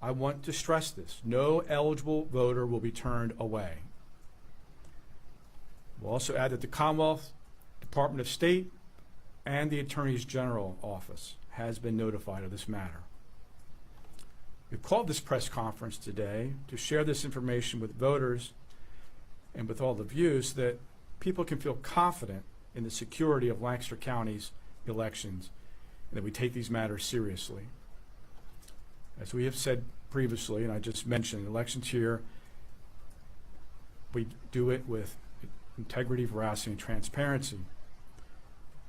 I want to stress this. No eligible voter will be turned away. We'll also add that the Commonwealth Department of State and the Attorney General Office has been notified of this matter. We've called this press conference today to share this information with voters and with all the views so that people can feel confident in the security of Lancaster County's elections and that we take these matters seriously. As we have said previously, and I just mentioned, elections here, we do it with integrity, veracity, and transparency.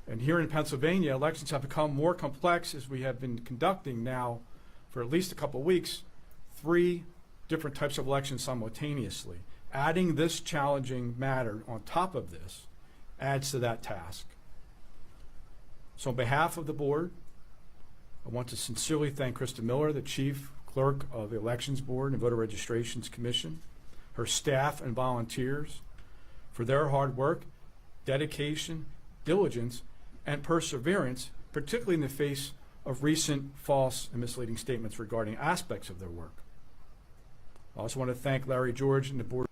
And here in Pennsylvania, elections have become more complex as we have been conducting now for at least a couple of weeks, 3 different types of elections simultaneously. Adding this challenging matter on top of this adds to that task. So on behalf of the board, I want to sincerely thank Krista Miller, the Chief Clerk of the Elections Board and Voter Registrations Commission, her staff and volunteers for their hard work, dedication, diligence, and perseverance, particularly in the face of recent false and misleading statements regarding aspects of their work. I also want to thank Larry George and the board.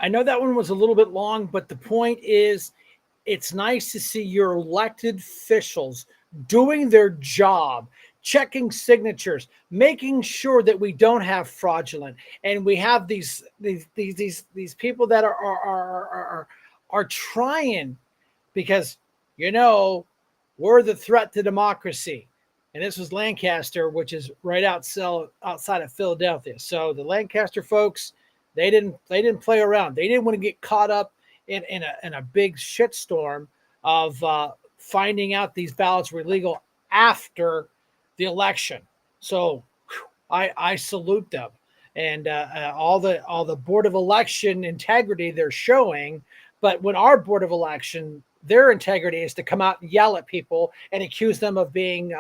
I know that one was a little bit long, but the point is it's nice to see your elected officials doing their job, checking signatures, making sure that we don't have fraudulent, and we have these people that are trying, because we're the threat to democracy. And this was Lancaster, which is right outside of Philadelphia. So the Lancaster folks, they didn't play around. They didn't want to get caught up in a big shitstorm of finding out these ballots were illegal after the election. So I salute them, and all the Board of Election integrity they're showing. But when our Board of Election, their integrity is to come out and yell at people and accuse them of being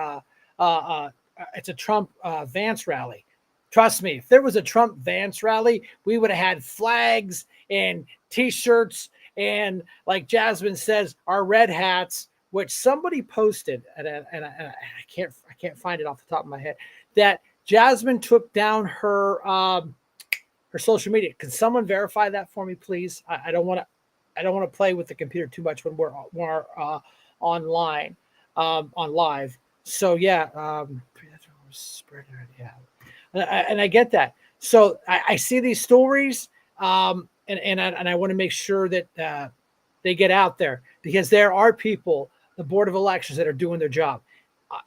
it's a Trump Vance rally. Trust me, if there was a Trump Vance rally, we would have had flags and T-shirts and, like Jasmine says, our red hats, which somebody posted, and I can't find it off the top of my head, that Jasmine took down her social media. Can someone verify that for me, please? I don't want to play with the computer too much when we're online on live. So yeah, and I get that. So I see these stories, and I want to make sure that they get out there, because there are people, the Board of Elections, that are doing their job.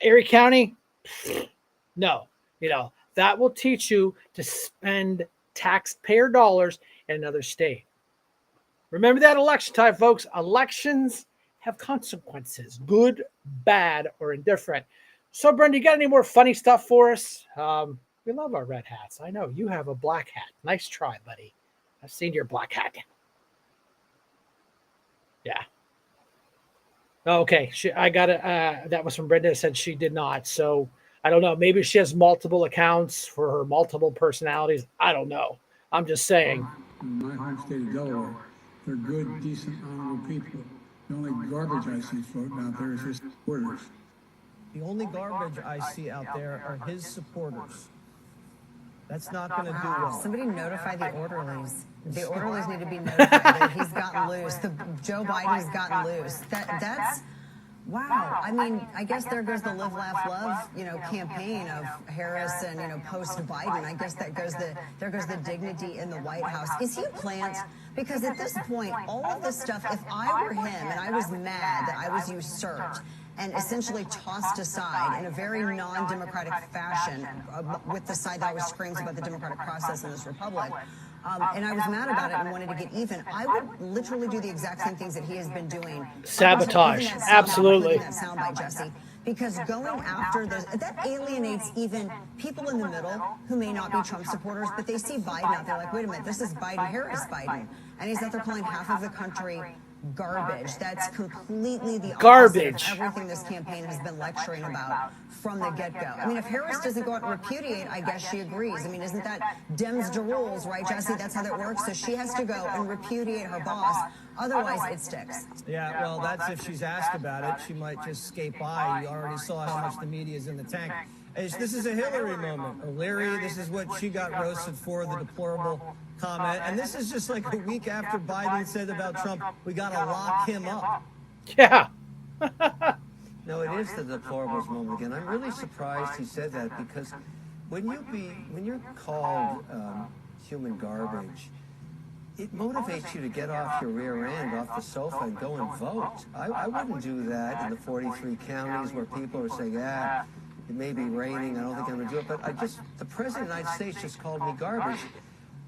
Erie County, no, that will teach you to spend taxpayer dollars in another state. Remember that election time, folks. Elections have consequences, good, bad, or indifferent. So, Brenda, you got any more funny stuff for us? We love our red hats. I know you have a black hat. Nice try, buddy. I've seen your black hat. Yeah. Okay. I got it. That was from Brenda. Said she did not. So I don't know. Maybe she has multiple accounts for her multiple personalities. I don't know. I'm just saying. In my home state of Delaware, they're good, decent, honorable people. The only garbage I see floating out there is his supporters. The only garbage I see out there are his supporters. That's not going to do well. Somebody notify the orderlies. The orderlies need to be notified that he's gotten loose. Joe Biden's gotten loose. That's wow. I mean, I guess there goes the Live, Laugh, Love, campaign of Harris and post Biden. I guess there goes the dignity in the White House. Is he a plant? Because at this point, all of this stuff, if I were him and I was mad that I was usurped and essentially tossed aside in a very non-democratic fashion with the side that always screams about the democratic process in this republic, and I was mad about it and wanted to get even, I would literally do the exact same things that he has been doing. Sabotage. Absolutely. That soundbite, Jesse. Because going after this, that alienates even people in the middle who may not be Trump supporters, but they see Biden out there like, wait a minute, this is Biden-Harris Biden. And he's out there calling half of the country garbage. That's completely the opposite Garbage. of everything this campaign has been lecturing about from the get-go. I mean, if Harris doesn't go out and repudiate, I guess she agrees. I mean, isn't that Dems to rules, right, Jesse? That's how that works. So she has to go and repudiate her boss. Otherwise, it sticks. Yeah, well, that's if she's asked about it. She might just skate by. You already saw how much the media is in the tank. This is a Hillary moment. O'Leary, this is what she got roasted for, the deplorable comment. And this is just like a week after Biden said about Trump, we got to lock him up. Yeah. No, it is the deplorables moment again. I'm really surprised he said that because when you're called human garbage, it motivates you to get off your rear end, off the sofa, and go and vote. I wouldn't do that in the 43 counties where people are saying, it may be raining, I don't think I'm going to do it. But the President of the United States just called me garbage.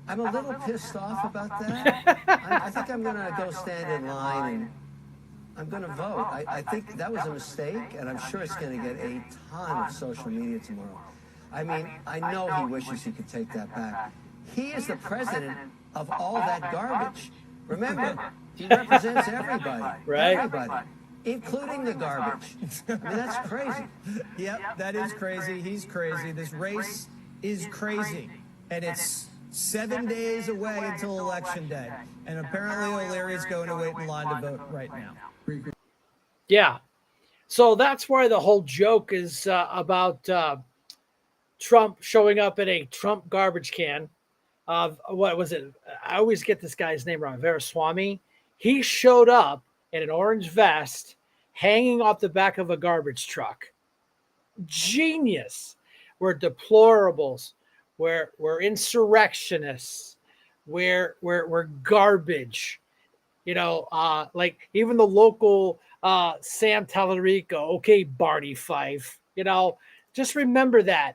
I'm a little pissed off about that. I think I'm going to go stand in line and I'm going to vote. I think that was a mistake, and I'm sure it's going to get a ton of social media tomorrow. I mean, I know he wishes he could take that back. He is the president of all that garbage. Remember, he represents everybody. Right. Everybody. Including the garbage. I mean, that's crazy. Yep, that is crazy. He's crazy. This race is crazy. And it's 7 days away until Election Day. And apparently O'Leary's going to wait in line to vote right now. Yeah. So that's why the whole joke is about Trump showing up in a Trump garbage can. What was it? I always get this guy's name wrong. Veeraswamy. He showed up in an orange vest hanging off the back of a garbage truck. Genius. We're deplorables. We're insurrectionists. We're garbage. Like even the local Sam Tallarico, okay, Barney Fife. Just remember that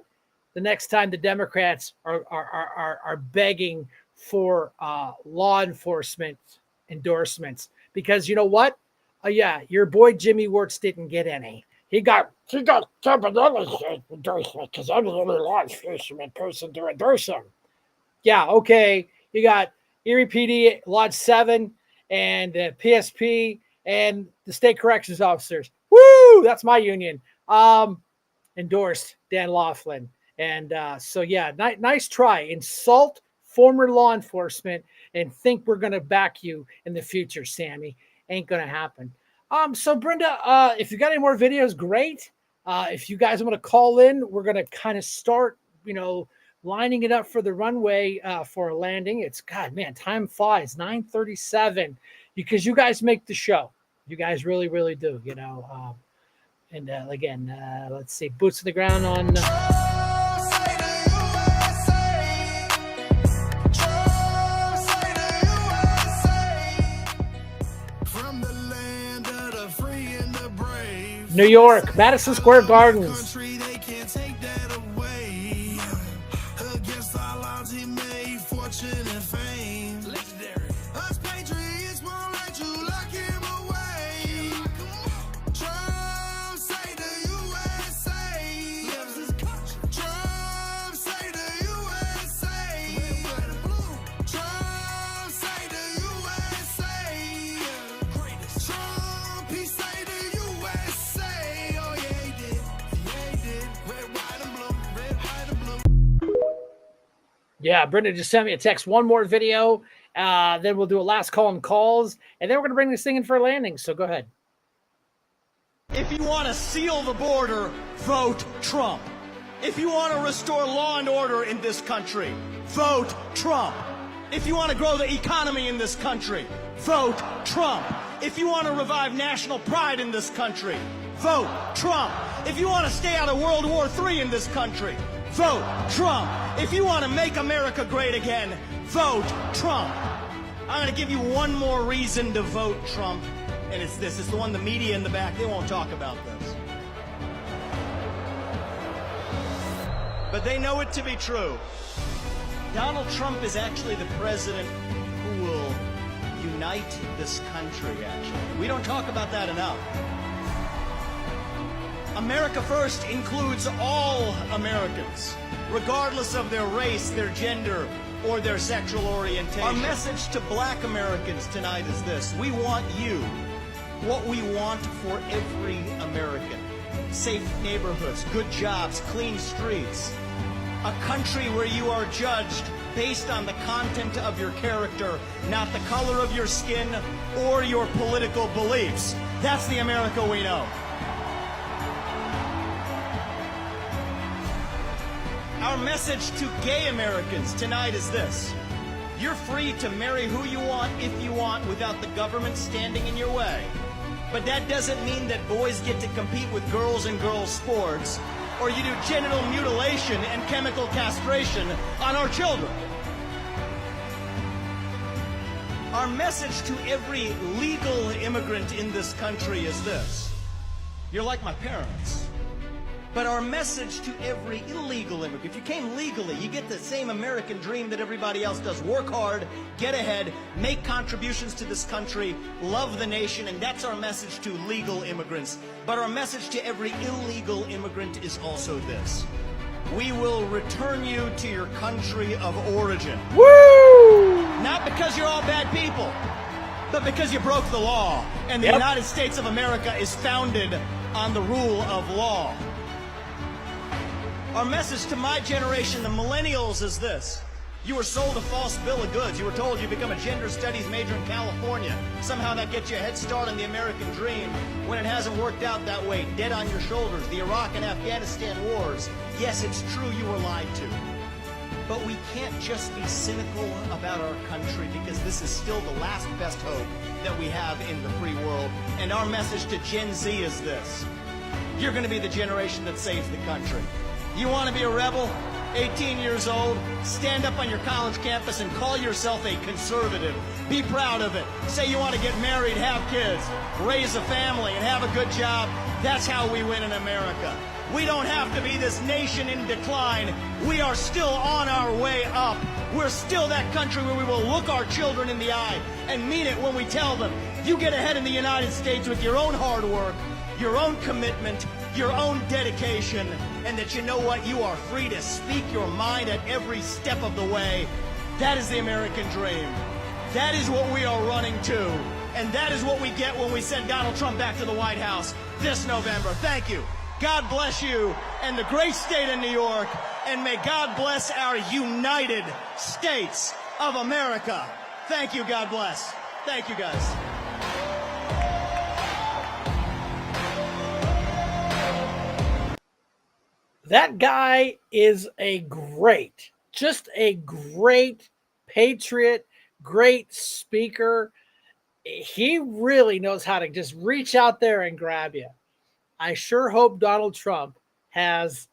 the next time the Democrats are begging for law enforcement endorsements. Because you know what? Your boy Jimmy Wirtz didn't get any. He got Campanelli's endorsement because I'm the only law enforcement person to endorse him. Yeah, okay. You got Erie PD, Lodge 7, and PSP, and the state corrections officers. Woo! That's my union. Endorsed Dan Laughlin. And nice try. Insult former law enforcement and think we're going to back you in the future, Sammy. Ain't going to happen. So Brenda, if you got any more videos, great. If you guys want to call in, we're going to kind of start, lining it up for the runway for a landing. It's time flies, 9:37, because you guys make the show. You guys really, really do, let's see, boots on the ground on. New York, Madison Square Gardens. Yeah, Brenda just sent me a text. One more video. Then we'll do a last call on calls. And then we're going to bring this thing in for a landing. So go ahead. If you want to seal the border, vote Trump. If you want to restore law and order in this country, vote Trump. If you want to grow the economy in this country, vote Trump. If you want to revive national pride in this country, vote Trump. If you want to stay out of World War III in this country, vote Trump. If you want to make America great again, vote Trump. I'm going to give you one more reason to vote Trump, and it's this. It's the one the media in the back, they won't talk about this. But they know it to be true. Donald Trump is actually the president who will unite this country, actually. We don't talk about that enough. America First includes all Americans, regardless of their race, their gender, or their sexual orientation. Our message to black Americans tonight is this. We want you, what we want for every American. Safe neighborhoods, good jobs, clean streets. A country where you are judged based on the content of your character, not the color of your skin or your political beliefs. That's the America we know. Our message to gay Americans tonight is this. You're free to marry who you want, if you want, without the government standing in your way. But that doesn't mean that boys get to compete with girls in girls' sports, or you do genital mutilation and chemical castration on our children. Our message to every legal immigrant in this country is this. You're like my parents. But our message to every illegal immigrant, if you came legally, you get the same American dream that everybody else does. Work hard, get ahead, make contributions to this country, love the nation, and that's our message to legal immigrants. But our message to every illegal immigrant is also this. We will return you to your country of origin. Woo! Not because you're all bad people, but because you broke the law. And the United States of America is founded on the rule of law. Our message to my generation, the millennials, is this. You were sold a false bill of goods. You were told you become a gender studies major in California. Somehow that gets you a head start on the American dream when it hasn't worked out that way. Dead on your shoulders. The Iraq and Afghanistan wars. Yes, it's true you were lied to. But we can't just be cynical about our country because this is still the last best hope that we have in the free world. And our message to Gen Z is this. You're going to be the generation that saves the country. You want to be a rebel? 18 years old, stand up on your college campus and call yourself a conservative. Be proud of it. Say you want to get married, have kids, raise a family, and have a good job. That's how we win in America. We don't have to be this nation in decline. We are still on our way up. We're still that country where we will look our children in the eye and mean it when we tell them, you get ahead in the United States with your own hard work, your own commitment, your own dedication, and that you know what? You are free to speak your mind at every step of the way. That is the American dream. That is what we are running to. And that is what we get when we send Donald Trump back to the White House this November. Thank you. God bless you and the great state of New York. And may God bless our United States of America. Thank you. God bless. Thank you, guys. That guy is just a great patriot, great speaker. He really knows how to just reach out there and grab you. I sure hope Donald Trump has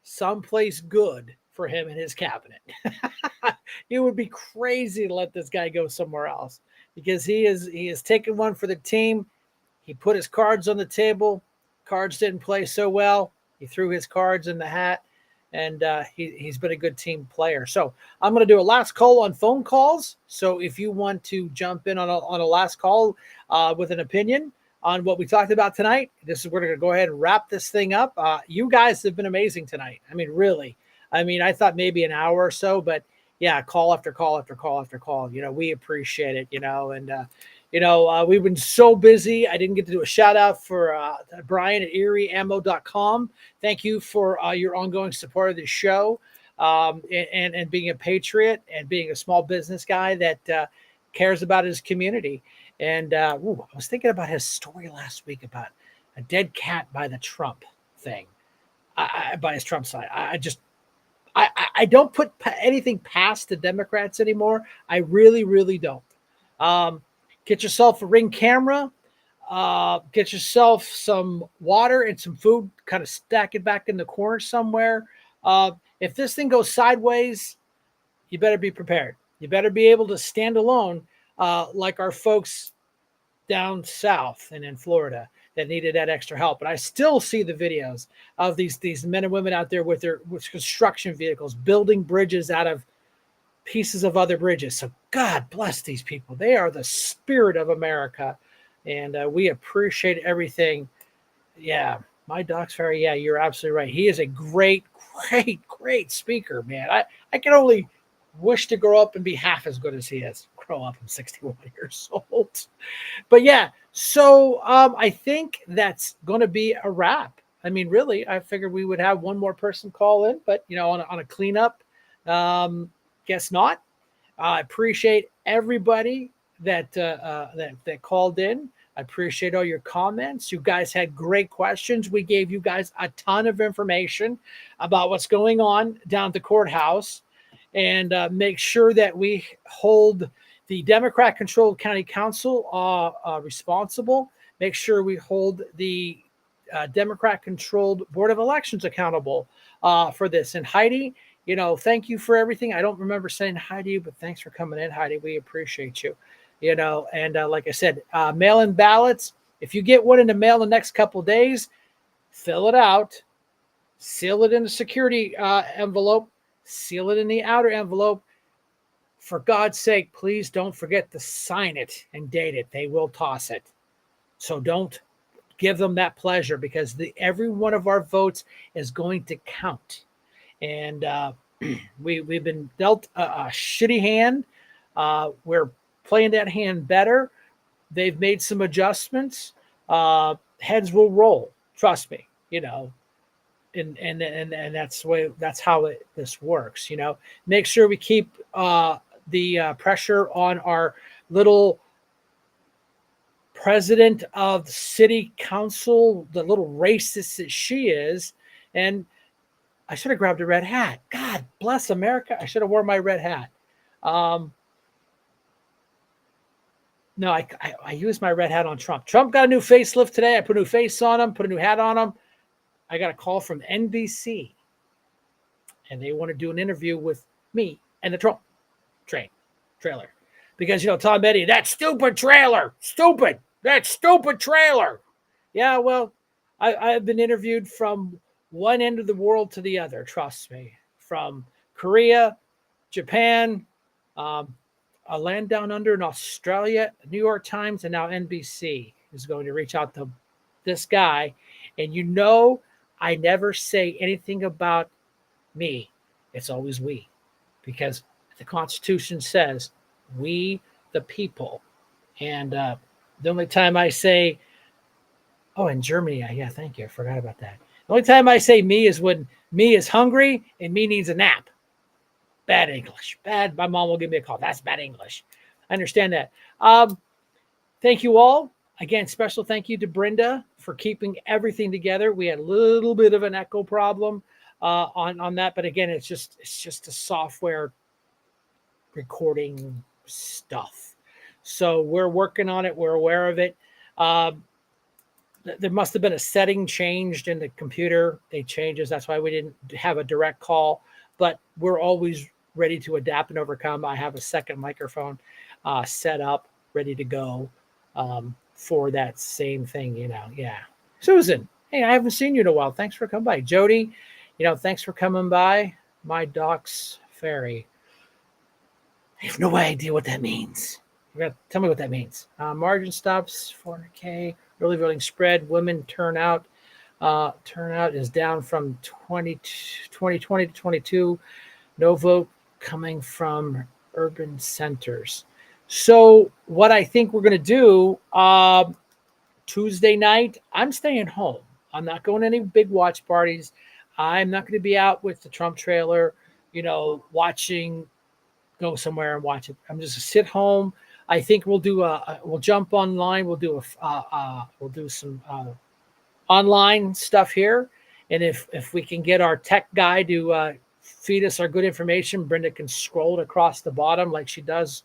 someplace good for him in his cabinet. It would be crazy to let this guy go somewhere else because he is taking one for the team. He put his cards on the table. Cards didn't play so well. He threw his cards in the hat, and he's been a good team player. So I'm going to do a last call on phone calls. So if you want to jump in on a last call with an opinion on what we talked about tonight, we're going to go ahead and wrap this thing up. You guys have been amazing tonight. I mean, really. I mean, I thought maybe an hour or so, but yeah, call after call after call after call. You know, we appreciate it, and we've been so busy. I didn't get to do a shout out for Brian at erieammo.com. Thank you for your ongoing support of the show. and being a patriot and being a small business guy that cares about his community. And I was thinking about his story last week about a dead cat by the Trump thing, by his Trump side. I don't put anything past the Democrats anymore. I really, really don't. Get yourself a Ring camera. Get yourself some water and some food. Kind of stack it back in the corner somewhere. If this thing goes sideways, you better be prepared. You better be able to stand alone, like our folks down south and in Florida that needed that extra help. But I still see the videos of these men and women out there with construction vehicles building bridges out of pieces of other bridges. So God bless these people. They are the spirit of America, and we appreciate everything. Yeah, my Doc's Ferry. Yeah, you're absolutely right. He is a great, great speaker, man. I can only wish to grow up and be half as good as he is. Grow up, I'm 61 years old. But yeah, so I think that's going to be a wrap. I mean, really, I figured we would have one more person call in, but on a cleanup, guess not. I appreciate everybody that called in. I appreciate all your comments. You guys had great questions. We gave you guys a ton of information about what's going on down at the courthouse, and make sure that we hold the Democrat-controlled county council responsible. Make sure we hold the Democrat-controlled Board of Elections accountable for this. And Heidi, thank you for everything. I don't remember saying hi to you, but thanks for coming in, Heidi. We appreciate you. And like I said, mail-in ballots. If you get one in the mail the next couple of days, fill it out, seal it in a security envelope, seal it in the outer envelope. For God's sake, please don't forget to sign it and date it. They will toss it. So don't give them that pleasure, because every one of our votes is going to count. And we've been dealt a shitty hand. We're playing that hand better. They've made some adjustments. Heads will roll. Trust me. And that's how this works. Make sure we keep the pressure on our little president of the city council, the little racist that she is. And I should have grabbed a red hat. God bless America. I should have worn my red hat. No, I used my red hat on Trump. Trump got a new facelift today. I put a new face on him, put a new hat on him. I got a call from NBC, and they want to do an interview with me and the Trump trailer. Because, Tom Eddy, that stupid trailer, that stupid trailer. Yeah, well, I've been interviewed from one end of the world to the other, trust me. From Korea, Japan, a land down under in Australia, New York Times, and now NBC is going to reach out to this guy. And I never say anything about me. It's always we, because the Constitution says we, the people. And the only time I say, in Germany, yeah, thank you. I forgot about that. The only time I say me is when me is hungry and me needs a nap. Bad English. Bad. My mom will give me a call. That's bad English. I understand that. Thank you all. Again, special thank you to Brenda for keeping everything together. We had a little bit of an echo problem on that, but again, it's just a software recording stuff. So we're working on it. We're aware of it. There must have been a setting changed in the computer. They changes. That's why we didn't have a direct call, but we're always ready to adapt and overcome. I have a second microphone set up, ready to go for that same thing, Yeah. Susan, hey, I haven't seen you in a while. Thanks for coming by. Jody, thanks for coming by. My Doc's Ferry. I have no idea what that means. You got to tell me what that means. Margin stops, 400K, early voting spread, women turnout. Turnout is down from 2020 to 22. No vote coming from urban centers. So what I think we're going to do Tuesday night, I'm staying home. I'm not going to any big watch parties. I'm not going to be out with the Trump trailer, watching, go somewhere and watch it. I'm just sit home. I think we'll do we'll jump online. We'll do we'll do some online stuff here, and if we can get our tech guy to feed us our good information, Brenda can scroll it across the bottom like she does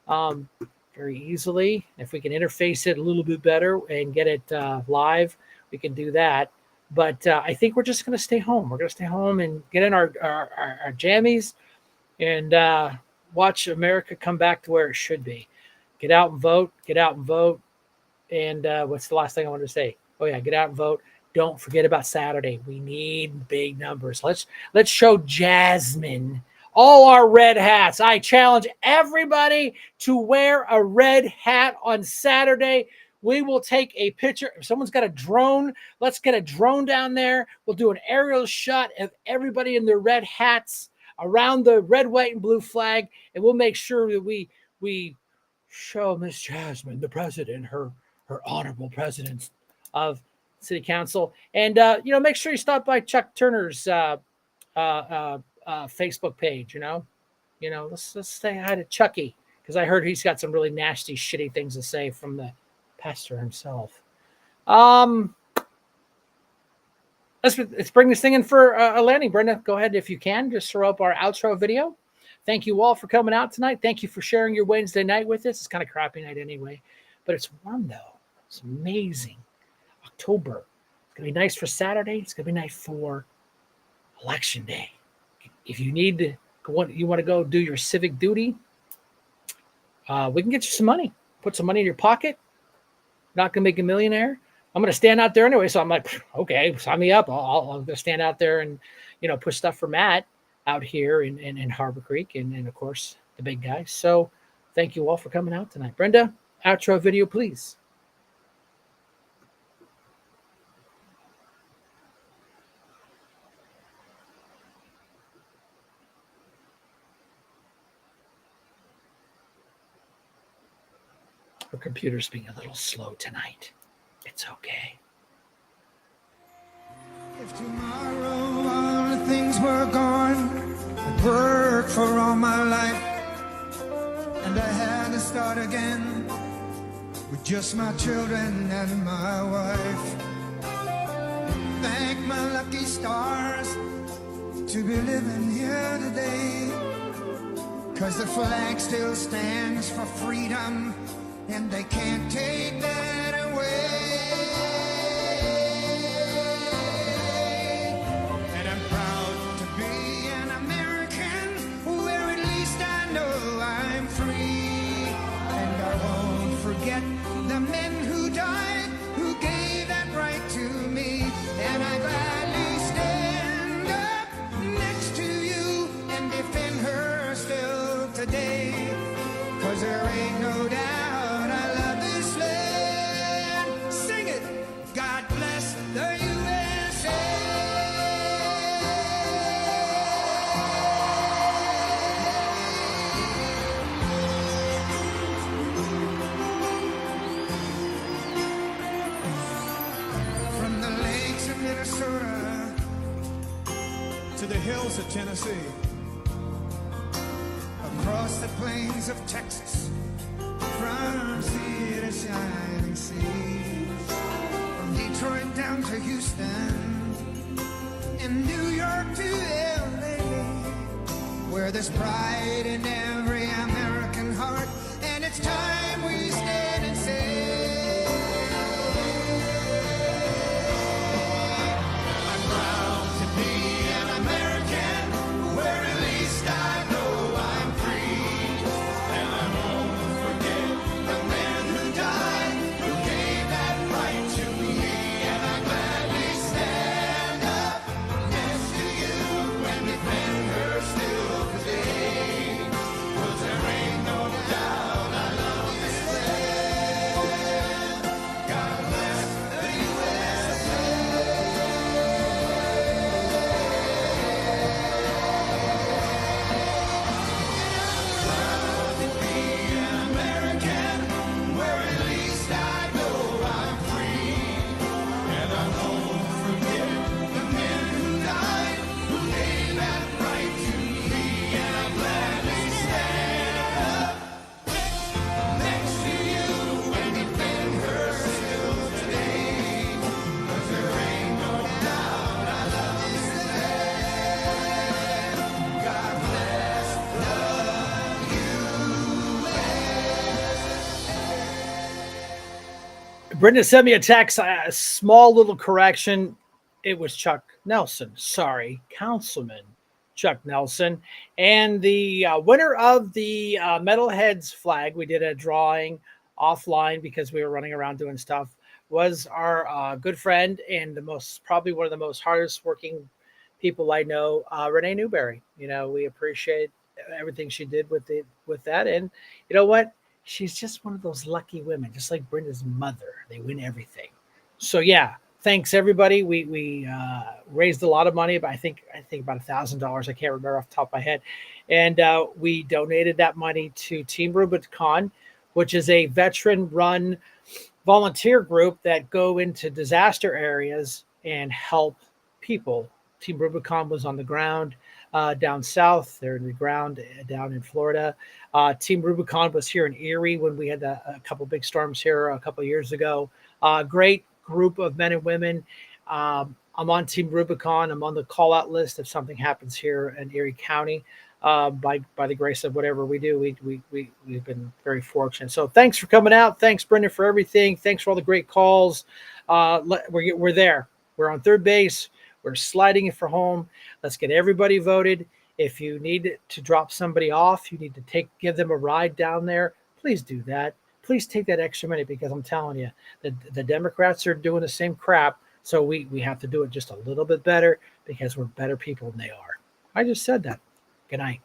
very easily. If we can interface it a little bit better and get it live, we can do that. But I think we're just going to stay home. We're going to stay home and get in our jammies and watch America come back to where it should be. Get out and vote. Get out and vote. And what's the last thing I wanted to say? Oh yeah, get out and vote. Don't forget about Saturday. We need big numbers. Let's show Jasmine all our red hats. I challenge everybody to wear a red hat on Saturday. We will take a picture. If someone's got a drone, let's get a drone down there. We'll do an aerial shot of everybody in their red hats around the red, white, and blue flag, and we'll make sure that we show Miss Jasmine, the president, her honorable president of City Council, and make sure you stop by Chuck Turner's Facebook page. Let's say hi to Chucky, because I heard he's got some really nasty, shitty things to say from the pastor himself. Let's bring this thing in for a landing. Brenda, go ahead if you can. Just throw up our outro video. Thank you all for coming out tonight. Thank you for sharing your Wednesday night with us. It's kind of crappy night anyway, but it's warm though. It's amazing. October. It's going to be nice for Saturday. It's going to be nice for Election Day. If you need to, you want to go do your civic duty, we can get you some money. Put some money in your pocket. Not going to make a millionaire. I'm going to stand out there anyway. So I'm like, okay, sign me up. I'll go stand out there and, push stuff for Matt out here in Harbor Creek and of course the big guys. So thank you all for coming out tonight. Brenda, outro video, please. Our computer's being a little slow tonight. It's okay. If tomorrow all the things were gone, I'd worked for all my life, and I had to start again with just my children and my wife. Thank my lucky stars to be living here today, 'cause the flag still stands for freedom, and they can't take that away. And I'm proud to be an American, where at least I know I'm free. And I won't forget the men who died, who gave that right to me. And I gladly stand up next to you and defend her still today, 'cause there ain't no doubt the USA. From the lakes of Minnesota to the hills of Tennessee, across the plains of Texas, from sea to shining sea, Detroit down to Houston, and New York to LA, where there's pride in every American heart, and it's time we stand and say, I'm proud to be an American, where at least I know I'm free, and I won't forget the men who died, who gave that right to me. Brenda sent me a text, a small little correction. It was Chuck Nelson. Sorry, Councilman Chuck Nelson. And the winner of the Metalheads flag, we did a drawing offline because we were running around doing stuff, was our good friend and probably one of the most hardest working people I know, Renee Newberry. You know, we appreciate everything she did with that. And you know what? She's just one of those lucky women, just like Brenda's mother. They win everything. So yeah, thanks everybody. We raised a lot of money, but I think about $1,000. I can't remember off the top of my head, and we donated that money to Team Rubicon, which is a veteran-run volunteer group that go into disaster areas and help people. Team Rubicon was on the ground down south. They're in the ground down in Florida. Team Rubicon was here in Erie when we had a couple big storms here a couple years ago. Great group of men and women. I'm on Team Rubicon. I'm on the call out list if something happens here in Erie County. By the grace of whatever we do, we've been very fortunate. So thanks for coming out. Thanks, Brendan, for everything. Thanks for all the great calls. We're there. We're on third base. We're sliding it for home. Let's get everybody voted. If you need to drop somebody off, you need to give them a ride down there. Please do that. Please take that extra minute because I'm telling you, the Democrats are doing the same crap. So we have to do it just a little bit better because we're better people than they are. I just said that. Good night.